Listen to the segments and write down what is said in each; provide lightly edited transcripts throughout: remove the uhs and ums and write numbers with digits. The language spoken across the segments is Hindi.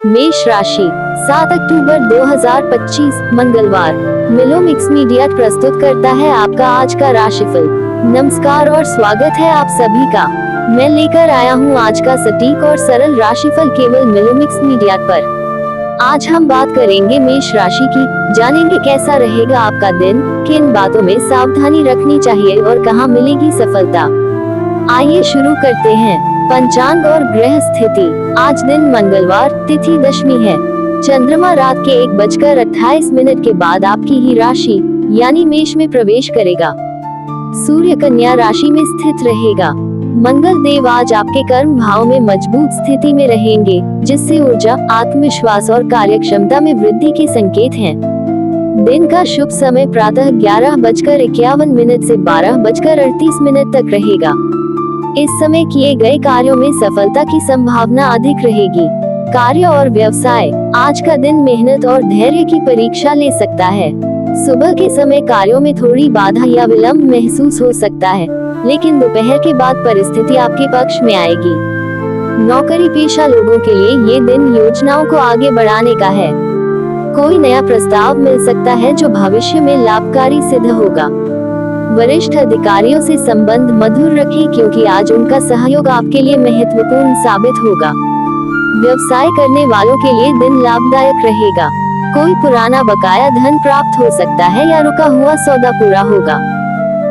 मेष राशि 7 अक्टूबर 2025 मंगलवार। मिलो मिक्स मीडिया प्रस्तुत करता है आपका आज का राशिफल। नमस्कार और स्वागत है आप सभी का। मैं लेकर आया हूँ आज का सटीक और सरल राशिफल केवल मिलो मिक्स मीडिया पर। आज हम बात करेंगे मेष राशि की। जानेंगे कैसा रहेगा आपका दिन, किन बातों में सावधानी रखनी चाहिए और कहाँ मिलेगी सफलता। आइए शुरू करते हैं। पंचांग और ग्रह स्थिति। आज दिन मंगलवार, तिथि दशमी है। चंद्रमा रात के 1:28 के बाद आपकी ही राशि यानी मेष में प्रवेश करेगा। सूर्य कन्या राशि में स्थित रहेगा। मंगल देव आज आपके कर्म भाव में मजबूत स्थिति में रहेंगे, जिससे ऊर्जा, आत्मविश्वास और कार्यक्षमता में वृद्धि के संकेत हैं। दिन का शुभ समय प्रातः 11:51 से 12:38 तक रहेगा। इस समय किए गए कार्यों में सफलता की संभावना अधिक रहेगी। कार्य और व्यवसाय। आज का दिन मेहनत और धैर्य की परीक्षा ले सकता है। सुबह के समय कार्यों में थोड़ी बाधा या विलंब महसूस हो सकता है, लेकिन दोपहर के बाद परिस्थिति आपके पक्ष में आएगी। नौकरी पेशा लोगों के लिए ये दिन योजनाओं को आगे बढ़ाने का है। कोई नया प्रस्ताव मिल सकता है जो भविष्य में लाभकारी सिद्ध होगा। वरिष्ठ अधिकारियों से संबंध मधुर रखें, क्योंकि आज उनका सहयोग आपके लिए महत्वपूर्ण साबित होगा। व्यवसाय करने वालों के लिए दिन लाभदायक रहेगा। कोई पुराना बकाया धन प्राप्त हो सकता है या रुका हुआ सौदा पूरा होगा।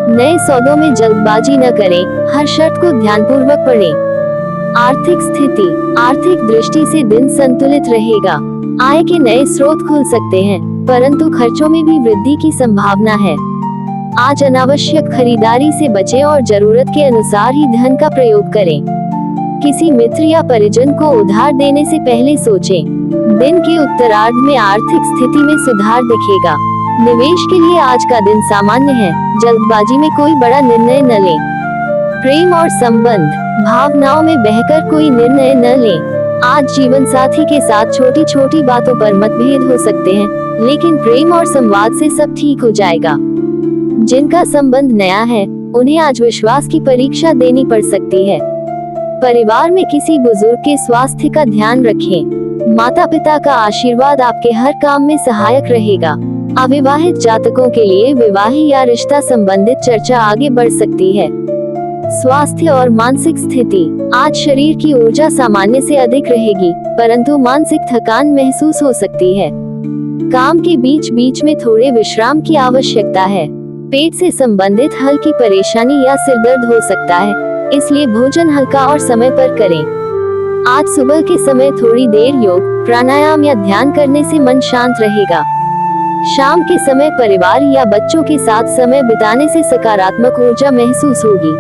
नए सौदों में जल्दबाजी न करें, हर शर्त को ध्यानपूर्वक पढ़ें। आर्थिक स्थिति। आर्थिक दृष्टि से दिन संतुलित रहेगा। आय के नए स्रोत खुल सकते हैं, परंतु खर्चों में भी वृद्धि की संभावना है। आज अनावश्यक खरीदारी से बचें और जरूरत के अनुसार ही धन का प्रयोग करें। किसी मित्र या परिजन को उधार देने से पहले सोचें। दिन के उत्तरार्ध में आर्थिक स्थिति में सुधार दिखेगा। निवेश के लिए आज का दिन सामान्य है, जल्दबाजी में कोई बड़ा निर्णय न लें। प्रेम और संबंध। भावनाओं में बहकर कोई निर्णय न लें। आज जीवन साथी के साथ छोटी छोटी बातों पर मतभेद हो सकते हैं, लेकिन प्रेम और संवाद से सब ठीक हो जाएगा। जिनका संबंध नया है, उन्हें आज विश्वास की परीक्षा देनी पड़ सकती है। परिवार में किसी बुजुर्ग के स्वास्थ्य का ध्यान रखें। माता पिता का आशीर्वाद आपके हर काम में सहायक रहेगा। अविवाहित जातकों के लिए विवाह या रिश्ता संबंधित चर्चा आगे बढ़ सकती है। स्वास्थ्य और मानसिक स्थिति। आज शरीर की ऊर्जा सामान्य से अधिक रहेगी, परंतु मानसिक थकान महसूस हो सकती है। काम के बीच बीच में थोड़े विश्राम की आवश्यकता है। पेट से संबंधित हल्की परेशानी या सिरदर्द हो सकता है, इसलिए भोजन हल्का और समय पर करें। आज सुबह के समय थोड़ी देर योग, प्राणायाम या ध्यान करने से मन शांत रहेगा। शाम के समय परिवार या बच्चों के साथ समय बिताने से सकारात्मक ऊर्जा महसूस होगी।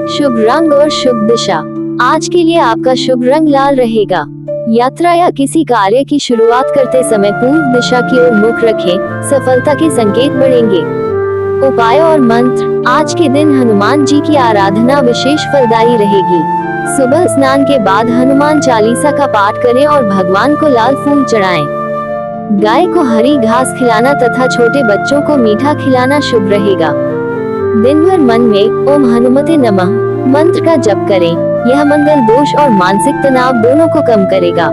शुभ रंग और शुभ दिशा। आज के लिए आपका शुभ रंग लाल रहेगा। यात्रा या किसी कार्य की शुरुआत करते समय पूर्व दिशा की ओर मुख रखें, सफलता के संकेत बढ़ेंगे। उपाय और मंत्र। आज के दिन हनुमान जी की आराधना विशेष फलदायी रहेगी। सुबह स्नान के बाद हनुमान चालीसा का पाठ करें और भगवान को लाल फूल चढ़ाएं। गाय को हरी घास खिलाना तथा छोटे बच्चों को मीठा खिलाना शुभ रहेगा। दिन भर मन में ओम हनुमते नमः मंत्र का जप करें। यह मंगल दोष और मानसिक तनाव दोनों को कम करेगा।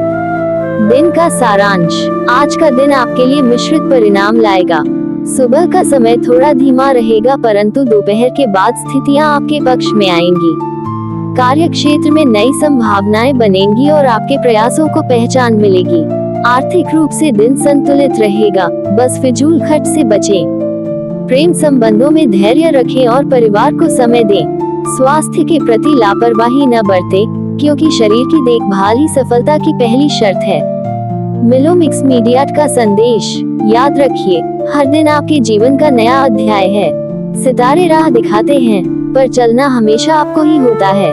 दिन का सारांश। आज का दिन आपके लिए मिश्रित परिणाम लाएगा। सुबह का समय थोड़ा धीमा रहेगा, परंतु दोपहर के बाद स्थितियां आपके पक्ष में आएंगी। कार्य क्षेत्र में नई संभावनाएं बनेंगी और आपके प्रयासों को पहचान मिलेगी। आर्थिक रूप से दिन संतुलित रहेगा, बस फिजूल खर्च से बचें। प्रेम संबंधों में धैर्य रखें और परिवार को समय दें। स्वास्थ्य के प्रति लापरवाही न बरतें, क्योंकि शरीर की देखभाल ही सफलता की पहली शर्त है। मिलो मिक्स मीडिया का संदेश याद रखिए, हर दिन आपके जीवन का नया अध्याय है। सितारे राह दिखाते हैं, पर चलना हमेशा आपको ही होता है।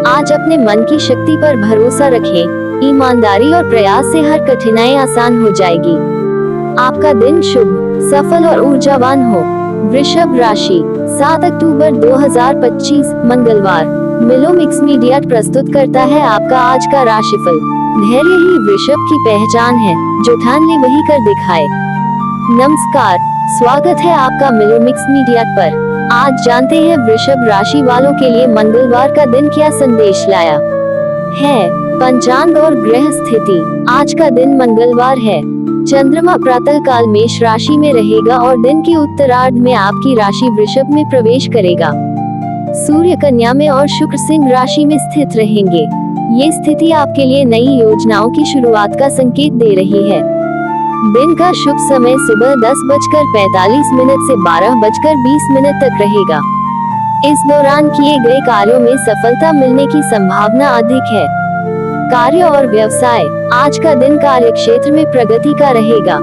आज अपने मन की शक्ति पर भरोसा रखें। ईमानदारी और प्रयास से हर कठिनाई आसान हो जाएगी। आपका दिन शुभ, सफल और ऊर्जावान हो। वृषभ राशि 7 अक्टूबर 2025 मंगलवार। मिलो मिक्स मीडिया प्रस्तुत करता है आपका आज का राशिफल। धैर्य ही वृषभ की पहचान है, जो ठान ले वही कर दिखाए। नमस्कार, स्वागत है आपका मिलो मिक्स मीडिया पर। आज जानते हैं वृषभ राशि वालों के लिए मंगलवार का दिन क्या संदेश लाया है। पंचांग और ग्रह स्थिति। आज का दिन मंगलवार है। चंद्रमा प्रातः काल मेष राशि में रहेगा और दिन के उत्तरार्ध में आपकी राशि वृषभ में प्रवेश करेगा। सूर्य कन्या में और शुक्र सिंह राशि में स्थित रहेंगे। ये स्थिति आपके लिए नई योजनाओं की शुरुआत का संकेत दे रही है। दिन का शुभ समय सुबह 10:45 से 12:20 तक रहेगा। इस दौरान किए गए कार्यों में सफलता मिलने की संभावना अधिक है। कार्य और व्यवसाय, आज का दिन कार्य क्षेत्र में प्रगति का रहेगा।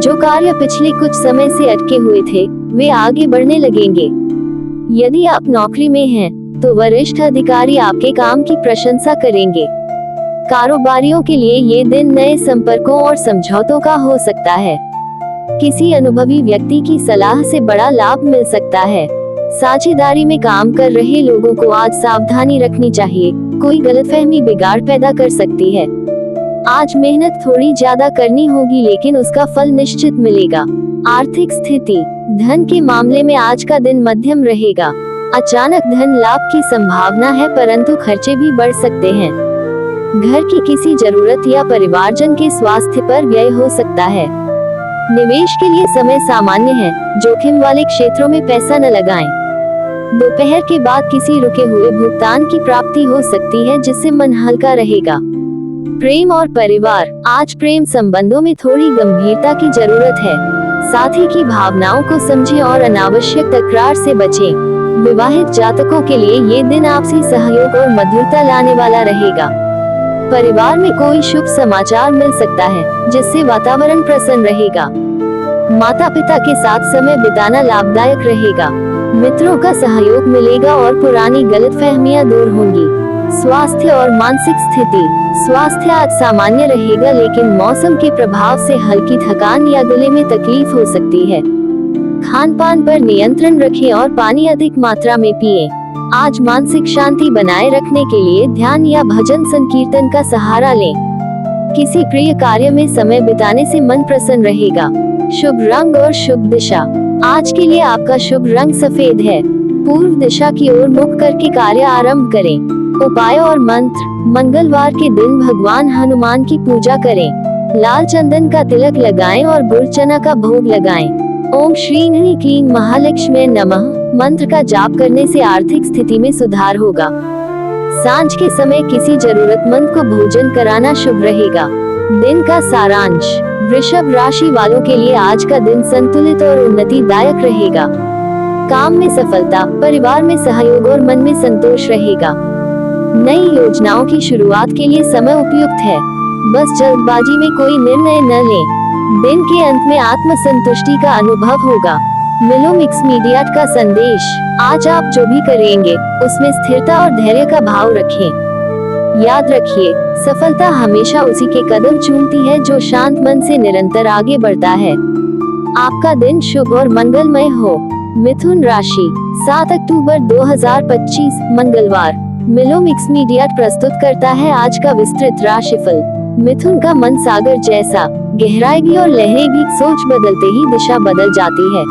जो कार्य पिछले कुछ समय से अटके हुए थे, वे आगे बढ़ने लगेंगे। यदि आप नौकरी में हैं, तो वरिष्ठ अधिकारी आपके काम की प्रशंसा करेंगे। कारोबारियों के लिए ये दिन नए संपर्कों और समझौतों का हो सकता है। किसी अनुभवी व्यक्ति की सलाह से बड़ा लाभ मिल सकता है। साझेदारी में काम कर रहे लोगों को आज सावधानी रखनी चाहिए, कोई गलतफहमी बिगाड़ पैदा कर सकती है। आज मेहनत थोड़ी ज्यादा करनी होगी, लेकिन उसका फल निश्चित मिलेगा। आर्थिक स्थिति, धन के मामले में आज का दिन मध्यम रहेगा। अचानक धन लाभ की संभावना है, परंतु खर्चे भी बढ़ सकते हैं। घर की किसी जरूरत या परिवारजन के स्वास्थ्य पर व्यय हो सकता है। निवेश के लिए समय सामान्य है, जोखिम वाले क्षेत्रों में पैसा न लगाएं। दोपहर के बाद किसी रुके हुए भुगतान की प्राप्ति हो सकती है, जिससे मन हल्का रहेगा। प्रेम और परिवार, आज प्रेम संबंधों में थोड़ी गंभीरता की जरूरत है। साथी की भावनाओं को समझें और अनावश्यक तकरार से बचें। विवाहित जातकों के लिए ये दिन आपसी सहयोग और मधुरता लाने वाला रहेगा। परिवार में कोई शुभ समाचार मिल सकता है, जिससे वातावरण प्रसन्न रहेगा। माता पिता के साथ समय बिताना लाभदायक रहेगा। मित्रों का सहयोग मिलेगा और पुरानी गलतफहमियां दूर होंगी। स्वास्थ्य और मानसिक स्थिति, स्वास्थ्य आज सामान्य रहेगा, लेकिन मौसम के प्रभाव से हल्की थकान या गले में तकलीफ हो सकती है। खान पान पर नियंत्रण रखें और पानी अधिक मात्रा में पिएं। आज मानसिक शांति बनाए रखने के लिए ध्यान या भजन संकीर्तन का सहारा लें। किसी प्रिय कार्य में समय बिताने से मन प्रसन्न रहेगा। शुभ रंग और शुभ दिशा, आज के लिए आपका शुभ रंग सफेद है। पूर्व दिशा की ओर मुख करके कार्य आरंभ करें। उपाय और मंत्र, मंगलवार के दिन भगवान हनुमान की पूजा करें। लाल चंदन का तिलक लगाएं और गुड़ चना का भोग लगाएं। ओम श्री ह्रीं क्लीं महालक्ष्मी नमः मंत्र का जाप करने से आर्थिक स्थिति में सुधार होगा। सांझ के समय किसी जरूरतमंद को भोजन कराना शुभ रहेगा। दिन का सारांश, वृषभ राशि वालों के लिए आज का दिन संतुलित और उन्नतिदायक रहेगा। काम में सफलता, परिवार में सहयोग और मन में संतोष रहेगा। नई योजनाओं की शुरुआत के लिए समय उपयुक्त है, बस जल्दबाजी में कोई निर्णय न लें। दिन के अंत में आत्मसंतुष्टि का अनुभव होगा। मिलो मिक्स मीडिया का संदेश, आज आप जो भी करेंगे उसमें स्थिरता और धैर्य का भाव रखें। याद रखिए, सफलता हमेशा उसी के कदम चूमती है जो शांत मन से निरंतर आगे बढ़ता है। आपका दिन शुभ और मंगलमय हो। मिथुन राशि, 7 अक्टूबर 2025 मंगलवार। मिलो मिक्स मीडिया प्रस्तुत करता है आज का विस्तृत राशिफल। मिथुन का मन सागर जैसा, गहराई भी और लहरें भी, सोच बदलते ही दिशा बदल जाती है।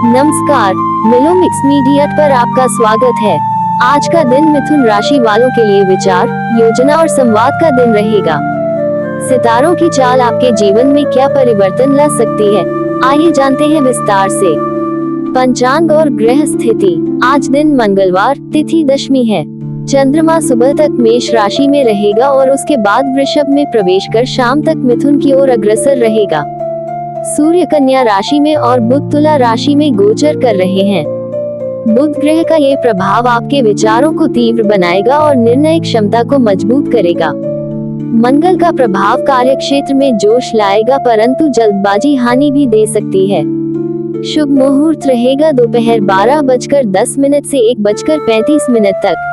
नमस्कार, मिलो मिक्स मीडिया पर आपका स्वागत है। आज का दिन मिथुन राशि वालों के लिए विचार, योजना और संवाद का दिन रहेगा। सितारों की चाल आपके जीवन में क्या परिवर्तन ला सकती है, आइए जानते हैं विस्तार से। पंचांग और ग्रह स्थिति, आज दिन मंगलवार, तिथि दशमी है। चंद्रमा सुबह तक मेष राशि में रहेगा और उसके बाद वृषभ में प्रवेश कर शाम तक मिथुन की ओर अग्रसर रहेगा। सूर्य कन्या राशि में और बुध तुला राशि में गोचर कर रहे हैं। बुध ग्रह का ये प्रभाव आपके विचारों को तीव्र बनाएगा और निर्णय क्षमता को मजबूत करेगा। मंगल का प्रभाव कार्य क्षेत्र में जोश लाएगा, परंतु जल्दबाजी हानि भी दे सकती है। शुभ मुहूर्त रहेगा दोपहर 12:10 से 1:35 तक।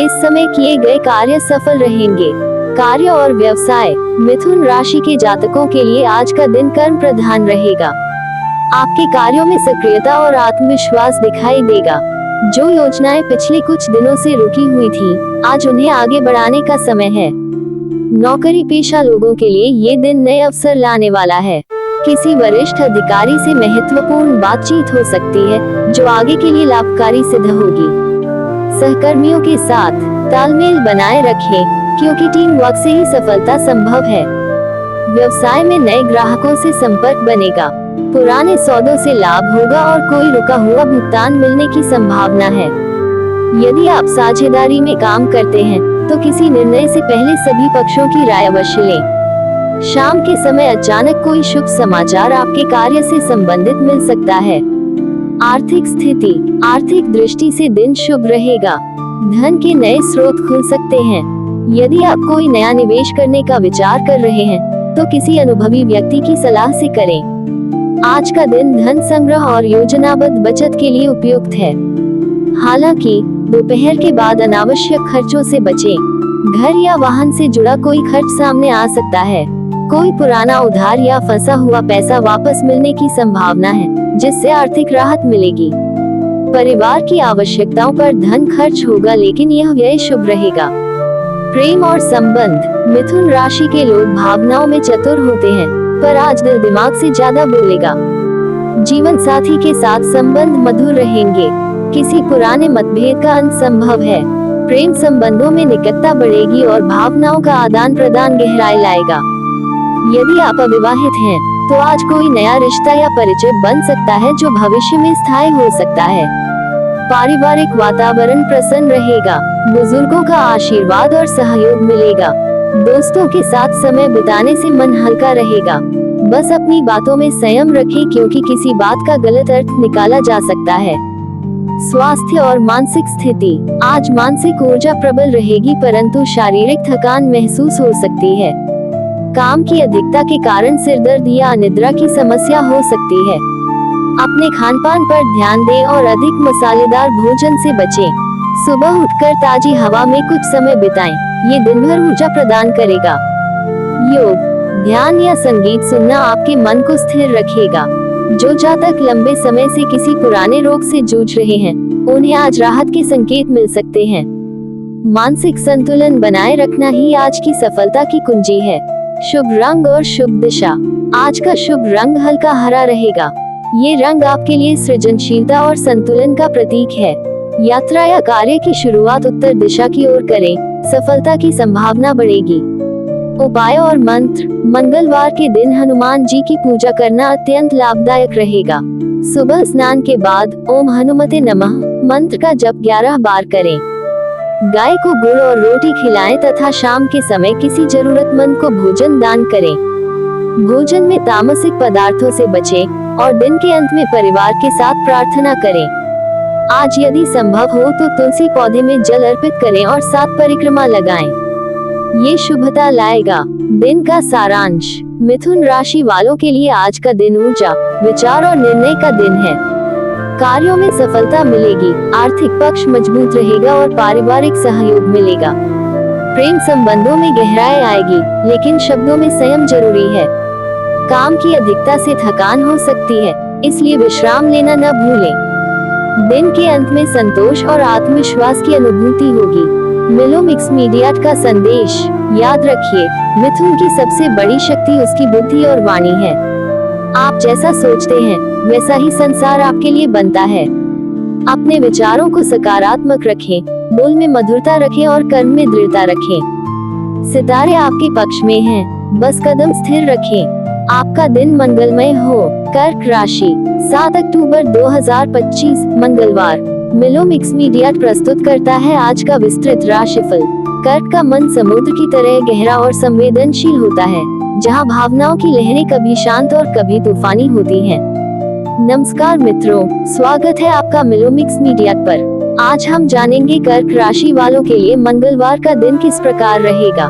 इस समय किए गए कार्य सफल रहेंगे। कार्य और व्यवसाय, मिथुन राशि के जातकों के लिए आज का दिन कर्म प्रधान रहेगा। आपके कार्यों में सक्रियता और आत्मविश्वास दिखाई देगा। जो योजनाएं पिछले कुछ दिनों से रुकी हुई थी, आज उन्हें आगे बढ़ाने का समय है। नौकरी पेशा लोगों के लिए ये दिन नए अवसर लाने वाला है। किसी वरिष्ठ अधिकारी से महत्वपूर्ण बातचीत हो सकती है, जो आगे के लिए लाभकारी सिद्ध होगी। सहकर्मियों के साथ तालमेल बनाए रखें, क्योंकि टीम वर्क से ही सफलता संभव है। व्यवसाय में नए ग्राहकों से संपर्क बनेगा। पुराने सौदों से लाभ होगा और कोई रुका हुआ भुगतान मिलने की संभावना है। यदि आप साझेदारी में काम करते हैं तो किसी निर्णय से पहले सभी पक्षों की राय अवश्य लें। शाम के समय अचानक कोई शुभ समाचार आपके कार्य से संबंधित मिल सकता है। आर्थिक स्थिति, आर्थिक दृष्टि से दिन शुभ रहेगा। धन के नए स्रोत खुल सकते हैं। यदि आप कोई नया निवेश करने का विचार कर रहे हैं तो किसी अनुभवी व्यक्ति की सलाह से करें। आज का दिन धन संग्रह और योजनाबद्ध बचत के लिए उपयुक्त है। हालांकि दोपहर के बाद अनावश्यक खर्चों से बचें। घर या वाहन से जुड़ा कोई खर्च सामने आ सकता है। कोई पुराना उधार या फंसा हुआ पैसा वापस मिलने की संभावना है, जिससे आर्थिक राहत मिलेगी। परिवार की आवश्यकताओं पर धन खर्च होगा, लेकिन यह व्यय शुभ रहेगा। प्रेम और संबंध, मिथुन राशि के लोग भावनाओं में चतुर होते हैं, पर आज दिल दिमाग से ज्यादा बोलेगा। जीवन साथी के साथ संबंध मधुर रहेंगे। किसी पुराने मतभेद का अंत संभव है। प्रेम संबंधों में निकटता बढ़ेगी और भावनाओं का आदान प्रदान गहराई लाएगा। यदि आप अविवाहित हैं, तो आज कोई नया रिश्ता या परिचय बन सकता है जो भविष्य में स्थायी हो सकता है। पारिवारिक वातावरण प्रसन्न रहेगा। बुजुर्गों का आशीर्वाद और सहयोग मिलेगा। दोस्तों के साथ समय बिताने से मन हल्का रहेगा। बस अपनी बातों में संयम रखें, क्योंकि किसी बात का गलत अर्थ निकाला जा सकता है। स्वास्थ्य और मानसिक स्थिति, आज मानसिक ऊर्जा प्रबल रहेगी, परंतु शारीरिक थकान महसूस हो सकती है। काम की अधिकता के कारण सिरदर्द या अनिद्रा की समस्या हो सकती है। अपने खानपान पर ध्यान दें और अधिक मसालेदार भोजन से बचें। सुबह उठकर ताजी हवा में कुछ समय बिताएं, ये दिन भर ऊर्जा प्रदान करेगा। योग, ध्यान या संगीत सुनना आपके मन को स्थिर रखेगा। जो जातक लंबे समय से किसी पुराने रोग से जूझ रहे हैं, उन्हें आज राहत के संकेत मिल सकते हैं। मानसिक संतुलन बनाए रखना ही आज की सफलता की कुंजी है। शुभ रंग और शुभ दिशा, आज का शुभ रंग हल्का हरा रहेगा। ये रंग आपके लिए सृजनशीलता और संतुलन का प्रतीक है। यात्रा या कार्य की शुरुआत उत्तर दिशा की ओर करें, सफलता की संभावना बढ़ेगी। उपाय और मंत्र, मंगलवार के दिन हनुमान जी की पूजा करना अत्यंत लाभदायक रहेगा। सुबह स्नान के बाद ओम हनुमते नमः मंत्र का जप 11 बार करें। गाय को गुड़ और रोटी खिलाएं तथा शाम के समय किसी जरूरतमंद को भोजन दान करें। भोजन में तामसिक पदार्थों से बचें और दिन के अंत में परिवार के साथ प्रार्थना करें। आज यदि संभव हो तो तुलसी पौधे में जल अर्पित करें और 7 परिक्रमा लगाएं। ये शुभता लाएगा। दिन का सारांश, मिथुन राशि वालों के लिए आज का दिन ऊर्जा, विचार और निर्णय का दिन है। कार्यों में सफलता मिलेगी, आर्थिक पक्ष मजबूत रहेगा और पारिवारिक सहयोग मिलेगा। प्रेम संबंधों में गहराई आएगी, लेकिन शब्दों में संयम जरूरी है। काम की अधिकता से थकान हो सकती है, इसलिए विश्राम लेना न भूलें। दिन के अंत में संतोष और आत्मविश्वास की अनुभूति होगी। मिलो मिक्स मीडिया का संदेश, याद रखिए, मिथुन की सबसे बड़ी शक्ति उसकी बुद्धि और वाणी है। आप जैसा सोचते हैं, वैसा ही संसार आपके लिए बनता है। अपने विचारों को सकारात्मक रखें, बोल में मधुरता रखें और कर्म में दृढ़ता रखें। सितारे आपके पक्ष में हैं, बस कदम स्थिर रखें। आपका दिन मंगलमय हो। कर्क राशि, 7 अक्टूबर 2025 मंगलवार। मिलो मिक्स मीडिया प्रस्तुत करता है आज का विस्तृत राशिफल। कर्क का मन समुद्र की तरह गहरा और संवेदनशील होता है, जहां भावनाओं की लहरें कभी शांत और कभी तूफानी होती हैं। नमस्कार मित्रों, स्वागत है आपका मिलो मिक्स मीडिया पर। आज हम जानेंगे कर्क राशि वालों के लिए मंगलवार का दिन किस प्रकार रहेगा।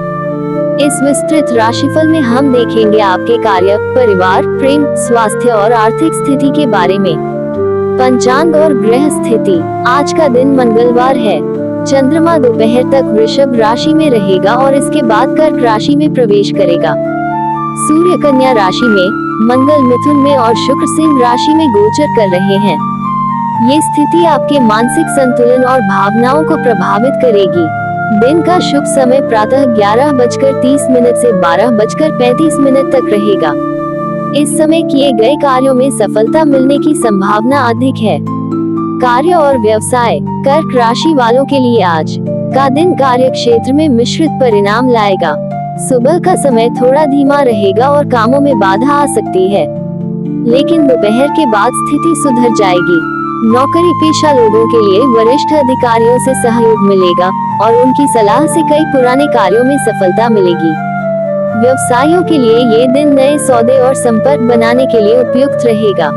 इस विस्तृत राशिफल में हम देखेंगे आपके कार्य, परिवार, प्रेम, स्वास्थ्य और आर्थिक स्थिति के बारे में। पंचांग और ग्रह स्थिति, आज का दिन मंगलवार है। चंद्रमा दोपहर तक वृषभ राशि में रहेगा और इसके बाद कर्क राशि में प्रवेश करेगा। सूर्य कन्या राशि में, मंगल मिथुन में और शुक्र सिंह राशि में गोचर कर रहे हैं। ये स्थिति आपके मानसिक संतुलन और भावनाओं को प्रभावित करेगी। दिन का शुभ समय प्रातः 11:30 से 12:35 तक रहेगा। इस समय किए गए कार्यों में सफलता मिलने की संभावना अधिक है। कार्य और व्यवसाय, कर्क राशि वालों के लिए आज का दिन कार्य क्षेत्र में मिश्रित परिणाम लाएगा। सुबह का समय थोड़ा धीमा रहेगा और कामों में बाधा आ सकती है, लेकिन दोपहर के बाद स्थिति सुधर जाएगी। नौकरी पेशा लोगों के लिए वरिष्ठ अधिकारियों से सहयोग मिलेगा और उनकी सलाह से कई पुराने कार्यों में सफलता मिलेगी। व्यवसायियों के लिए ये दिन नए सौदे और संपर्क बनाने के लिए उपयुक्त रहेगा।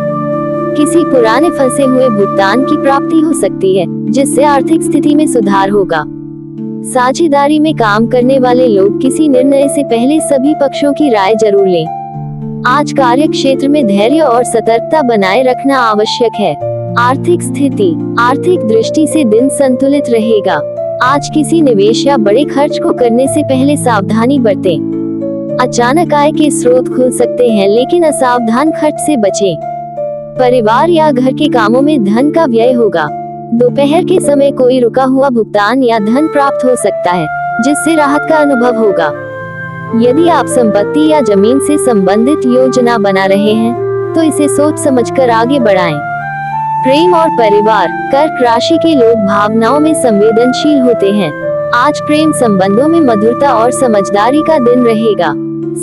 किसी पुराने फंसे हुए भुगतान की प्राप्ति हो सकती है, जिससे आर्थिक स्थिति में सुधार होगा। साझेदारी में काम करने वाले लोग किसी निर्णय से पहले सभी पक्षों की राय जरूर लें। आज कार्य क्षेत्र में धैर्य और सतर्कता बनाए रखना आवश्यक है। आर्थिक स्थिति, आर्थिक दृष्टि से दिन संतुलित रहेगा। आज किसी निवेश या बड़े खर्च को करने से पहले सावधानी बरतें। अचानक आय के स्रोत खुल सकते हैं, लेकिन असावधान खर्च से बचें। परिवार या घर के कामों में धन का व्यय होगा। दोपहर के समय कोई रुका हुआ भुगतान या धन प्राप्त हो सकता है, जिससे राहत का अनुभव होगा। यदि आप संपत्ति या जमीन से संबंधित योजना बना रहे हैं, तो इसे सोच समझकर आगे बढ़ाएं। प्रेम और परिवार, कर्क राशि के लोग भावनाओं में संवेदनशील होते हैं। आज प्रेम संबंधों में मधुरता और समझदारी का दिन रहेगा।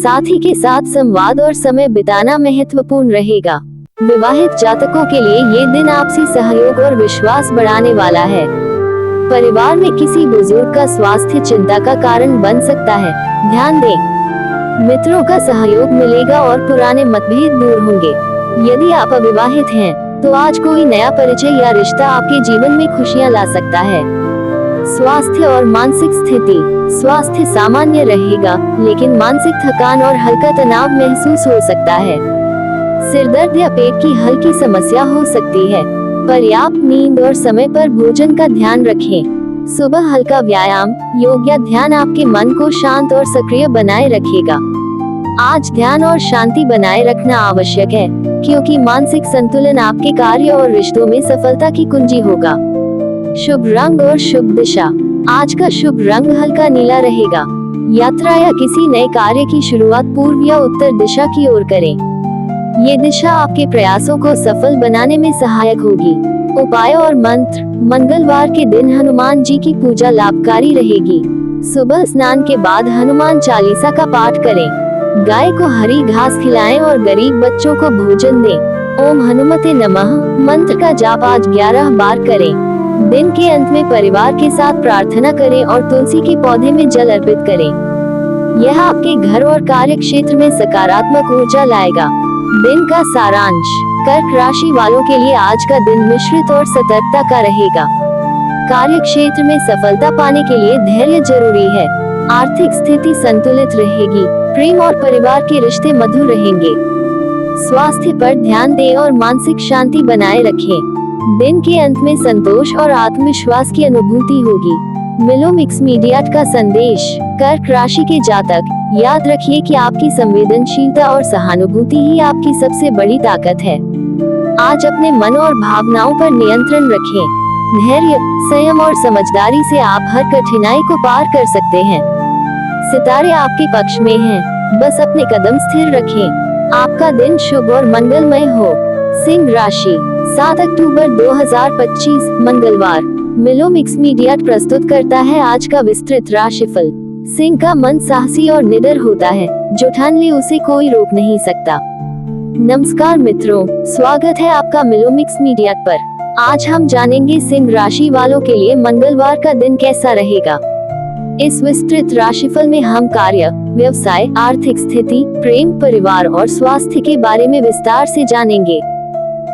साथी के साथ संवाद और समय बिताना महत्वपूर्ण रहेगा। विवाहित जातकों के लिए ये दिन आपसी सहयोग और विश्वास बढ़ाने वाला है। परिवार में किसी बुजुर्ग का स्वास्थ्य चिंता का कारण बन सकता है, ध्यान दें। मित्रों का सहयोग मिलेगा और पुराने मतभेद दूर होंगे। यदि आप अविवाहित हैं, तो आज कोई नया परिचय या रिश्ता आपके जीवन में खुशियां ला सकता है। स्वास्थ्य और मानसिक स्थिति, स्वास्थ्य सामान्य रहेगा, लेकिन मानसिक थकान और हल्का तनाव महसूस हो सकता है। सिरदर्द या पेट की हल्की समस्या हो सकती है। पर्याप्त नींद और समय पर भोजन का ध्यान रखें। सुबह हल्का व्यायाम, योग या ध्यान आपके मन को शांत और सक्रिय बनाए रखेगा। आज ध्यान और शांति बनाए रखना आवश्यक है, क्योंकि मानसिक संतुलन आपके कार्य और रिश्तों में सफलता की कुंजी होगा। शुभ रंग और शुभ दिशा, आज का शुभ रंग हल्का नीला रहेगा। यात्रा या किसी नए कार्य की शुरुआत पूर्व या उत्तर दिशा की ओर करें। ये दिशा आपके प्रयासों को सफल बनाने में सहायक होगी। उपाय और मंत्र, मंगलवार के दिन हनुमान जी की पूजा लाभकारी रहेगी। सुबह स्नान के बाद हनुमान चालीसा का पाठ करें। गाय को हरी घास खिलाएं और गरीब बच्चों को भोजन दें। ओम हनुमते नमः मंत्र का जाप आज 11 बार करें। दिन के अंत में परिवार के साथ प्रार्थना करें और तुलसी के पौधे में जल अर्पित करें। यह आपके घर और कार्य क्षेत्र में सकारात्मक ऊर्जा लाएगा। दिन का सारांश, कर्क राशि वालों के लिए आज का दिन मिश्रित और सतर्कता का रहेगा। कार्य क्षेत्र में सफलता पाने के लिए धैर्य जरूरी है। आर्थिक स्थिति संतुलित रहेगी। प्रेम और परिवार के रिश्ते मधुर रहेंगे। स्वास्थ्य पर ध्यान दें और मानसिक शांति बनाए रखें। दिन के अंत में संतोष और आत्मविश्वास की अनुभूति होगी। मिलो मिक्स मीडिया का संदेश, कर्क राशि के जातक, याद रखिए कि आपकी संवेदनशीलता और सहानुभूति ही आपकी सबसे बड़ी ताकत है। आज अपने मन और भावनाओं पर नियंत्रण रखें। धैर्य, संयम और समझदारी से आप हर कठिनाई को पार कर सकते हैं। सितारे आपके पक्ष में हैं, बस अपने कदम स्थिर रखें। आपका दिन शुभ और मंगलमय हो। सिंह राशि, 7 अक्टूबर 2025 मंगलवार। मिलो मिक्स मीडिया प्रस्तुत करता है आज का विस्तृत राशिफल। सिंह का मन साहसी और निडर होता है, जो ठान ले उसे कोई रोक नहीं सकता। नमस्कार मित्रों, स्वागत है आपका मिलो मिक्स मीडिया पर। आज हम जानेंगे सिंह राशि वालों के लिए मंगलवार का दिन कैसा रहेगा। इस विस्तृत राशिफल में हम कार्य, व्यवसाय, आर्थिक स्थिति, प्रेम, परिवार और स्वास्थ्य के बारे में विस्तार से जानेंगे।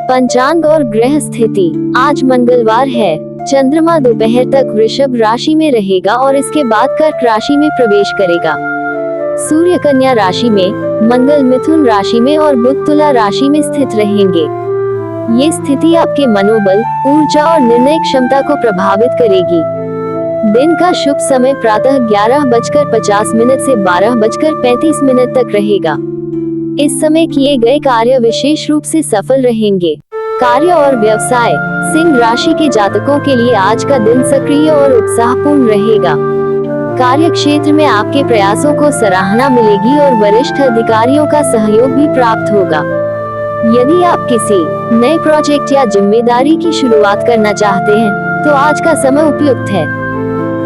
पंचांग और ग्रह स्थिति, आज मंगलवार है। चंद्रमा दोपहर तक वृषभ राशि में रहेगा और इसके बाद कर्क राशि में प्रवेश करेगा। सूर्य कन्या राशि में, मंगल मिथुन राशि में और बुध तुला राशि में स्थित रहेंगे। ये स्थिति आपके मनोबल, ऊर्जा और निर्णय क्षमता को प्रभावित करेगी। दिन का शुभ समय प्रातः 11:50 से 12:35 तक रहेगा। इस समय किए गए कार्य विशेष रूप से सफल रहेंगे। कार्य और व्यवसाय, सिंह राशि के जातकों के लिए आज का दिन सक्रिय और उत्साहपूर्ण रहेगा। कार्य क्षेत्र में आपके प्रयासों को सराहना मिलेगी और वरिष्ठ अधिकारियों का सहयोग भी प्राप्त होगा। यदि आप किसी नए प्रोजेक्ट या जिम्मेदारी की शुरुआत करना चाहते हैं, तो आज का समय उपयुक्त है।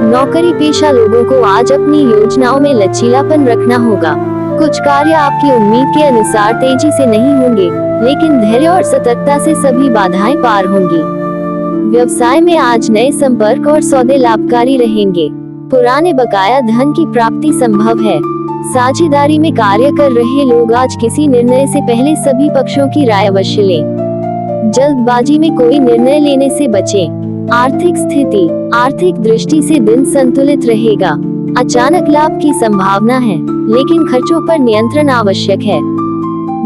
नौकरी पेशा लोगों को आज अपनी योजनाओं में लचीलापन रखना होगा। कुछ कार्य आपकी उम्मीद के अनुसार तेजी से नहीं होंगे, लेकिन धैर्य और सतर्कता से सभी बाधाएं पार होंगी। व्यवसाय में आज नए संपर्क और सौदे लाभकारी रहेंगे। पुराने बकाया धन की प्राप्ति संभव है। साझेदारी में कार्य कर रहे लोग आज किसी निर्णय से पहले सभी पक्षों की राय अवश्य लें। जल्दबाजी में कोई निर्णय लेने से बचें। आर्थिक स्थिति, आर्थिक दृष्टि से दिन संतुलित रहेगा। अचानक लाभ की संभावना है, लेकिन खर्चों पर नियंत्रण आवश्यक है।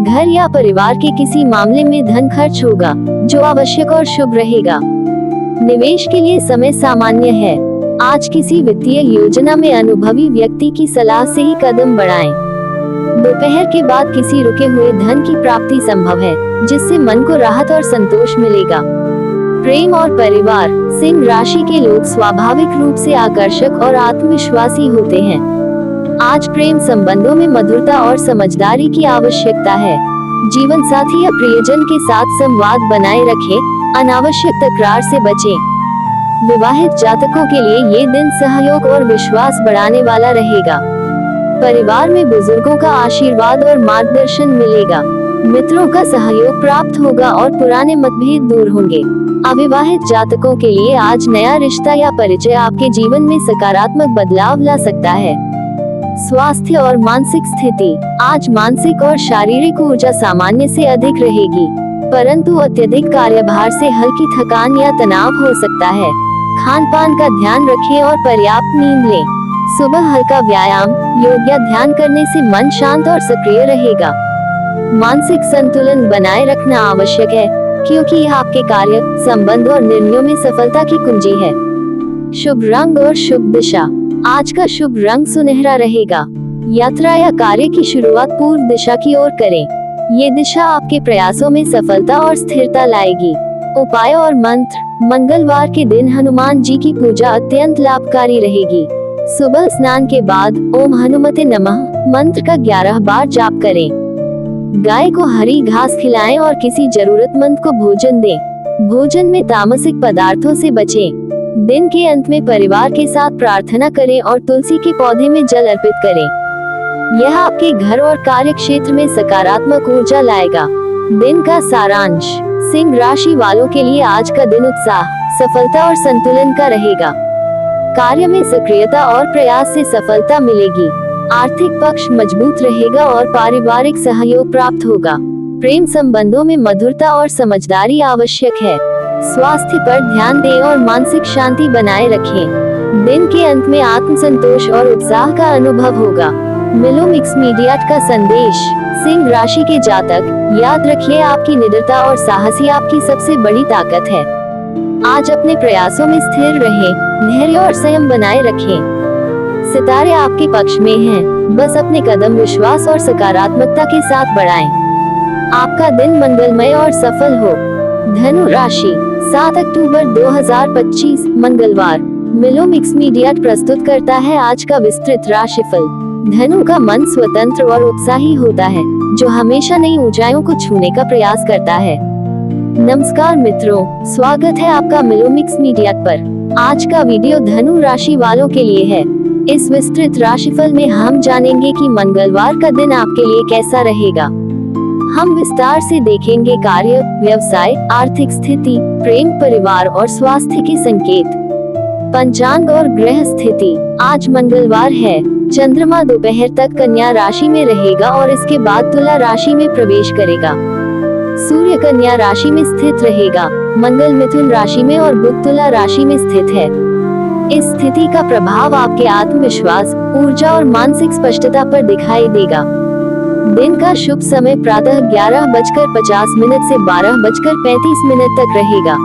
घर या परिवार के किसी मामले में धन खर्च होगा, जो आवश्यक और शुभ रहेगा। निवेश के लिए समय सामान्य है। आज किसी वित्तीय योजना में अनुभवी व्यक्ति की सलाह से ही कदम बढ़ाएं। दोपहर के बाद किसी रुके हुए धन की प्राप्ति संभव है, जिससे मन को राहत और संतोष मिलेगा। प्रेम और परिवार, सिंह राशि के लोग स्वाभाविक रूप से आकर्षक और आत्मविश्वासी होते हैं। आज प्रेम संबंधों में मधुरता और समझदारी की आवश्यकता है। जीवन साथी या प्रियजन के साथ संवाद बनाए रखें, अनावश्यक तकरार से बचें। विवाहित जातकों के लिए ये दिन सहयोग और विश्वास बढ़ाने वाला रहेगा। परिवार में बुजुर्गों का आशीर्वाद और मार्गदर्शन मिलेगा। मित्रों का सहयोग प्राप्त होगा और पुराने मतभेद दूर होंगे। अविवाहित जातकों के लिए आज नया रिश्ता या परिचय आपके जीवन में सकारात्मक बदलाव ला सकता है। स्वास्थ्य और मानसिक स्थिति, आज मानसिक और शारीरिक ऊर्जा सामान्य से अधिक रहेगी, परंतु अत्यधिक कार्यभार से हल्की थकान या तनाव हो सकता है। खान पान का ध्यान रखें और पर्याप्त नींद लें। सुबह हल्का व्यायाम, योग या ध्यान करने से मन शांत और सक्रिय रहेगा। मानसिक संतुलन बनाए रखना आवश्यक है, क्योंकि यह आपके कार्य, संबंध और निर्णयों में सफलता की कुंजी है। शुभ रंग और शुभ दिशा, आज का शुभ रंग सुनहरा रहेगा। यात्रा या कार्य की शुरुआत पूर्व दिशा की ओर करें। ये दिशा आपके प्रयासों में सफलता और स्थिरता लाएगी। उपाय और मंत्र, मंगलवार के दिन हनुमान जी की पूजा अत्यंत लाभकारी रहेगी। सुबह स्नान के बाद ओम हनुमते नमः मंत्र का 11 बार जाप करें। गाय को हरी घास खिलाएं और किसी जरूरतमंद को भोजन दें। भोजन में तामसिक पदार्थों से बचें। दिन के अंत में परिवार के साथ प्रार्थना करें और तुलसी के पौधे में जल अर्पित करें। यह आपके घर और कार्य क्षेत्र में सकारात्मक ऊर्जा लाएगा। दिन का सारांश, सिंह राशि वालों के लिए आज का दिन उत्साह, सफलता और संतुलन का रहेगा। कार्य में सक्रियता और प्रयास से सफलता मिलेगी। आर्थिक पक्ष मजबूत रहेगा और पारिवारिक सहयोग प्राप्त होगा। प्रेम संबंधों में मधुरता और समझदारी आवश्यक है। स्वास्थ्य पर ध्यान दें और मानसिक शांति बनाए रखें। दिन के अंत में आत्मसंतोष और उत्साह का अनुभव होगा। मिलो मिक्स मीडिया का संदेश, सिंह राशि के जातक, याद रखिए आपकी निडरता और साहस ही आपकी सबसे बड़ी ताकत है। आज अपने प्रयासों में स्थिर रहें, धैर्य और संयम बनाए रखें। सितारे आपके पक्ष में हैं, बस अपने कदम विश्वास और सकारात्मकता के साथ बढ़ाएं। आपका दिन मंगलमय और सफल हो। धनु राशि, 7 अक्टूबर 2025 मंगलवार। मिलो मिक्स मीडिया प्रस्तुत करता है आज का विस्तृत राशिफल। धनु का मन स्वतंत्र और उत्साही होता है, जो हमेशा नई ऊंचाइयों को छूने का प्रयास करता है। नमस्कार मित्रों, स्वागत है आपका मिलो मिक्स मीडिया पर। आज का वीडियो धनु राशि वालों के लिए है। इस विस्तृत राशिफल में हम जानेंगे कि मंगलवार का दिन आपके लिए कैसा रहेगा। हम विस्तार से देखेंगे कार्य, व्यवसाय, आर्थिक स्थिति, प्रेम, परिवार और स्वास्थ्य के संकेत। पंचांग और ग्रह स्थिति, आज मंगलवार है। चंद्रमा दोपहर तक कन्या राशि में रहेगा और इसके बाद तुला राशि में प्रवेश करेगा। सूर्य कन्या राशि में स्थित रहेगा, मंगल मिथुन राशि में और बुध तुला राशि में स्थित है। इस स्थिति का प्रभाव आपके आत्मविश्वास, ऊर्जा और मानसिक स्पष्टता पर दिखाई देगा। दिन का शुभ समय प्रातः 11:50 से 12:35 तक रहेगा।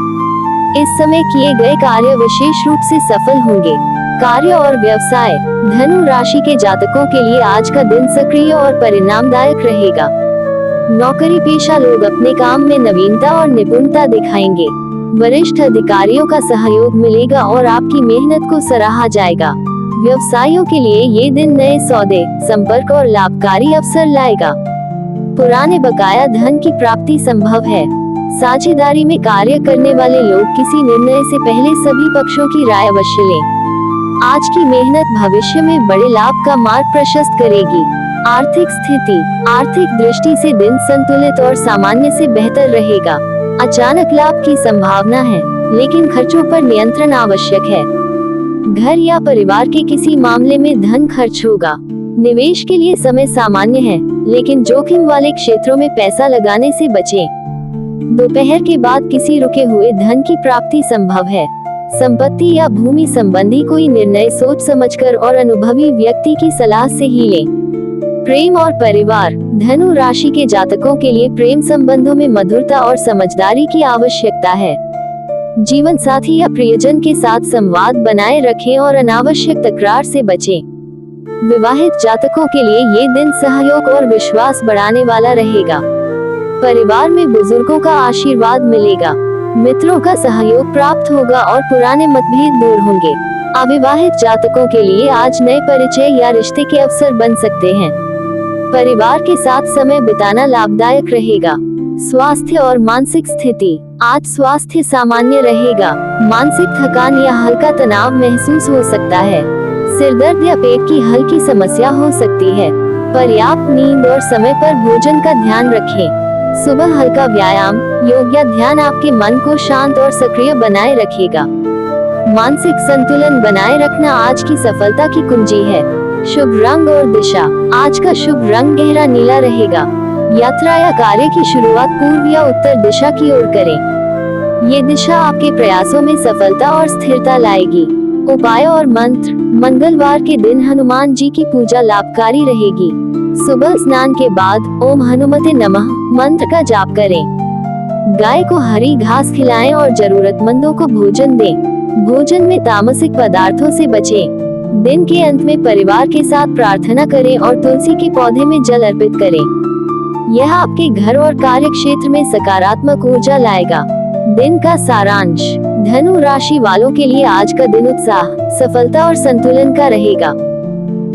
इस समय किए गए कार्य विशेष रूप से सफल होंगे। कार्य और व्यवसाय, धनु राशि के जातकों के लिए आज का दिन सक्रिय और परिणामदायक रहेगा। नौकरी पेशा लोग अपने काम में नवीनता और निपुणता दिखाएंगे। वरिष्ठ अधिकारियों का सहयोग मिलेगा और आपकी मेहनत को सराहा जाएगा। व्यवसायियों के लिए ये दिन नए सौदे, संपर्क और लाभकारी अवसर लाएगा। पुराने बकाया धन की प्राप्ति संभव है। साझेदारी में कार्य करने वाले लोग किसी निर्णय से पहले सभी पक्षों की राय अवश्य लें। आज की मेहनत भविष्य में बड़े लाभ का मार्ग प्रशस्त करेगी। आर्थिक स्थिति, आर्थिक दृष्टि से दिन संतुलित और सामान्य से बेहतर रहेगा। अचानक लाभ की संभावना है, लेकिन खर्चों पर नियंत्रण आवश्यक है। घर या परिवार के किसी मामले में धन खर्च होगा। निवेश के लिए समय सामान्य है, लेकिन जोखिम वाले क्षेत्रों में पैसा लगाने से बचें। दोपहर के बाद किसी रुके हुए धन की प्राप्ति संभव है। संपत्ति या भूमि संबंधी कोई निर्णय सोच समझकर और अनुभवी व्यक्ति की सलाह से ही लें। प्रेम और परिवार, धनु राशि के जातकों के लिए प्रेम संबंधों में मधुरता और समझदारी की आवश्यकता है। जीवन साथी या प्रियजन के साथ संवाद बनाए रखें और अनावश्यक तकरार से बचें। विवाहित जातकों के लिए ये दिन सहयोग और विश्वास बढ़ाने वाला रहेगा। परिवार में बुजुर्गों का आशीर्वाद मिलेगा। मित्रों का सहयोग प्राप्त होगा और पुराने मतभेद दूर होंगे। अविवाहित जातकों के लिए आज नए परिचय या रिश्ते के अवसर बन सकते हैं। परिवार के साथ समय बिताना लाभदायक रहेगा। स्वास्थ्य और मानसिक स्थिति, आज स्वास्थ्य सामान्य रहेगा। मानसिक थकान या हल्का तनाव महसूस हो सकता है। सिरदर्द या पेट की हल्की समस्या हो सकती है। पर्याप्त नींद और समय पर भोजन का ध्यान रखें। सुबह हल्का व्यायाम, योग या ध्यान आपके मन को शांत और सक्रिय बनाए रखेगा। मानसिक संतुलन बनाए रखना आज की सफलता की कुंजी है। शुभ रंग और दिशा, आज का शुभ रंग गहरा नीला रहेगा। यात्रा या कार्य की शुरुआत पूर्व या उत्तर दिशा की ओर करें। ये दिशा आपके प्रयासों में सफलता और स्थिरता लाएगी। उपाय और मंत्र, मंगलवार के दिन हनुमान जी की पूजा लाभकारी रहेगी। सुबह स्नान के बाद ओम हनुमते नमः मंत्र का जाप करें। गाय को हरी घास खिलाएं और जरूरतमंदों को भोजन दें। भोजन में तामसिक पदार्थों से बचें। दिन के अंत में परिवार के साथ प्रार्थना करें और तुलसी के पौधे में जल अर्पित करें। यह आपके घर और कार्य क्षेत्र में सकारात्मक ऊर्जा लाएगा। दिन का सारांश, धनु राशि वालों के लिए आज का दिन उत्साह, सफलता और संतुलन का रहेगा।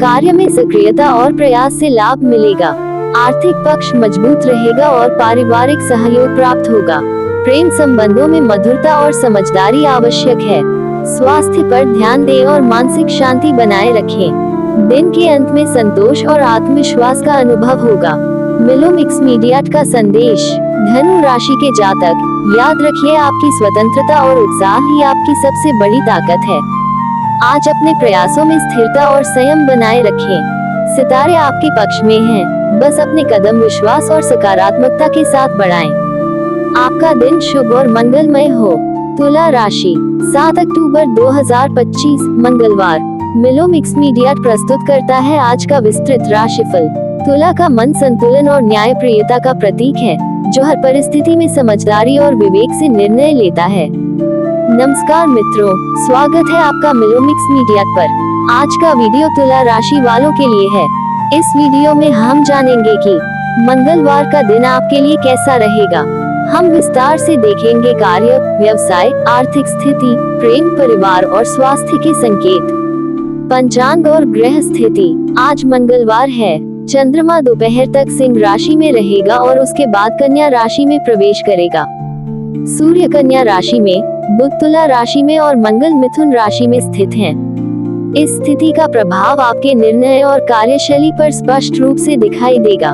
कार्य में सक्रियता और प्रयास से लाभ मिलेगा। आर्थिक पक्ष मजबूत रहेगा और पारिवारिक सहयोग प्राप्त होगा। प्रेम संबंधों में मधुरता और समझदारी आवश्यक है। स्वास्थ्य पर ध्यान दें और मानसिक शांति बनाए रखें। दिन के अंत में संतोष और आत्मविश्वास का अनुभव होगा। मिलो मिक्स मीडिया का संदेश, धनु राशि के जातक, याद रखिए आपकी स्वतंत्रता और उत्साह ही आपकी सबसे बड़ी ताकत है। आज अपने प्रयासों में स्थिरता और संयम बनाए रखें। सितारे आपके पक्ष में हैं, बस अपने कदम विश्वास और सकारात्मकता के साथ बढ़ाएं। आपका दिन शुभ और मंगलमय हो। तुला राशि, 7 अक्टूबर 2025 मंगलवार। मिलो मिक्स मीडिया प्रस्तुत करता है आज का विस्तृत राशिफल। तुला का मन संतुलन और न्यायप्रियता का प्रतीक है, जो हर परिस्थिति में समझदारी और विवेक से निर्णय लेता है। नमस्कार मित्रों, स्वागत है आपका मिलो मिक्स मीडिया पर। आज का वीडियो तुला राशि वालों के लिए है। इस वीडियो में हम जानेंगे कि मंगलवार का दिन आपके लिए कैसा रहेगा। हम विस्तार से देखेंगे कार्य, व्यवसाय, आर्थिक स्थिति, प्रेम, परिवार और स्वास्थ्य के संकेत। पंचांग और ग्रह स्थिति, आज मंगलवार है। चंद्रमा दोपहर तक सिंह राशि में रहेगा और उसके बाद कन्या राशि में प्रवेश करेगा। सूर्य कन्या राशि में, बुध तुला राशि में और मंगल मिथुन राशि में स्थित हैं। इस स्थिति का प्रभाव आपके निर्णय और कार्यशैली पर स्पष्ट रूप से दिखाई देगा।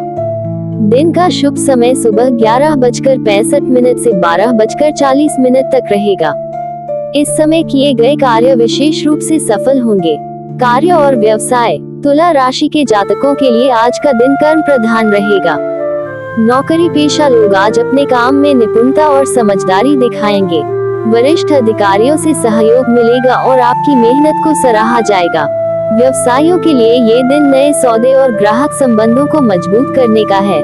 दिन का शुभ समय सुबह 11:65 से 12:40 तक रहेगा। इस समय किए गए कार्य विशेष रूप से सफल होंगे। कार्य और व्यवसाय, तुला राशि के जातकों के लिए आज का दिन कर्म प्रधान रहेगा। नौकरी पेशा लोग आज अपने काम में निपुणता और समझदारी दिखाएंगे। वरिष्ठ अधिकारियों से सहयोग मिलेगा और आपकी मेहनत को सराहा जाएगा। व्यवसायियों के लिए ये दिन नए सौदे और ग्राहक संबंधों को मजबूत करने का है।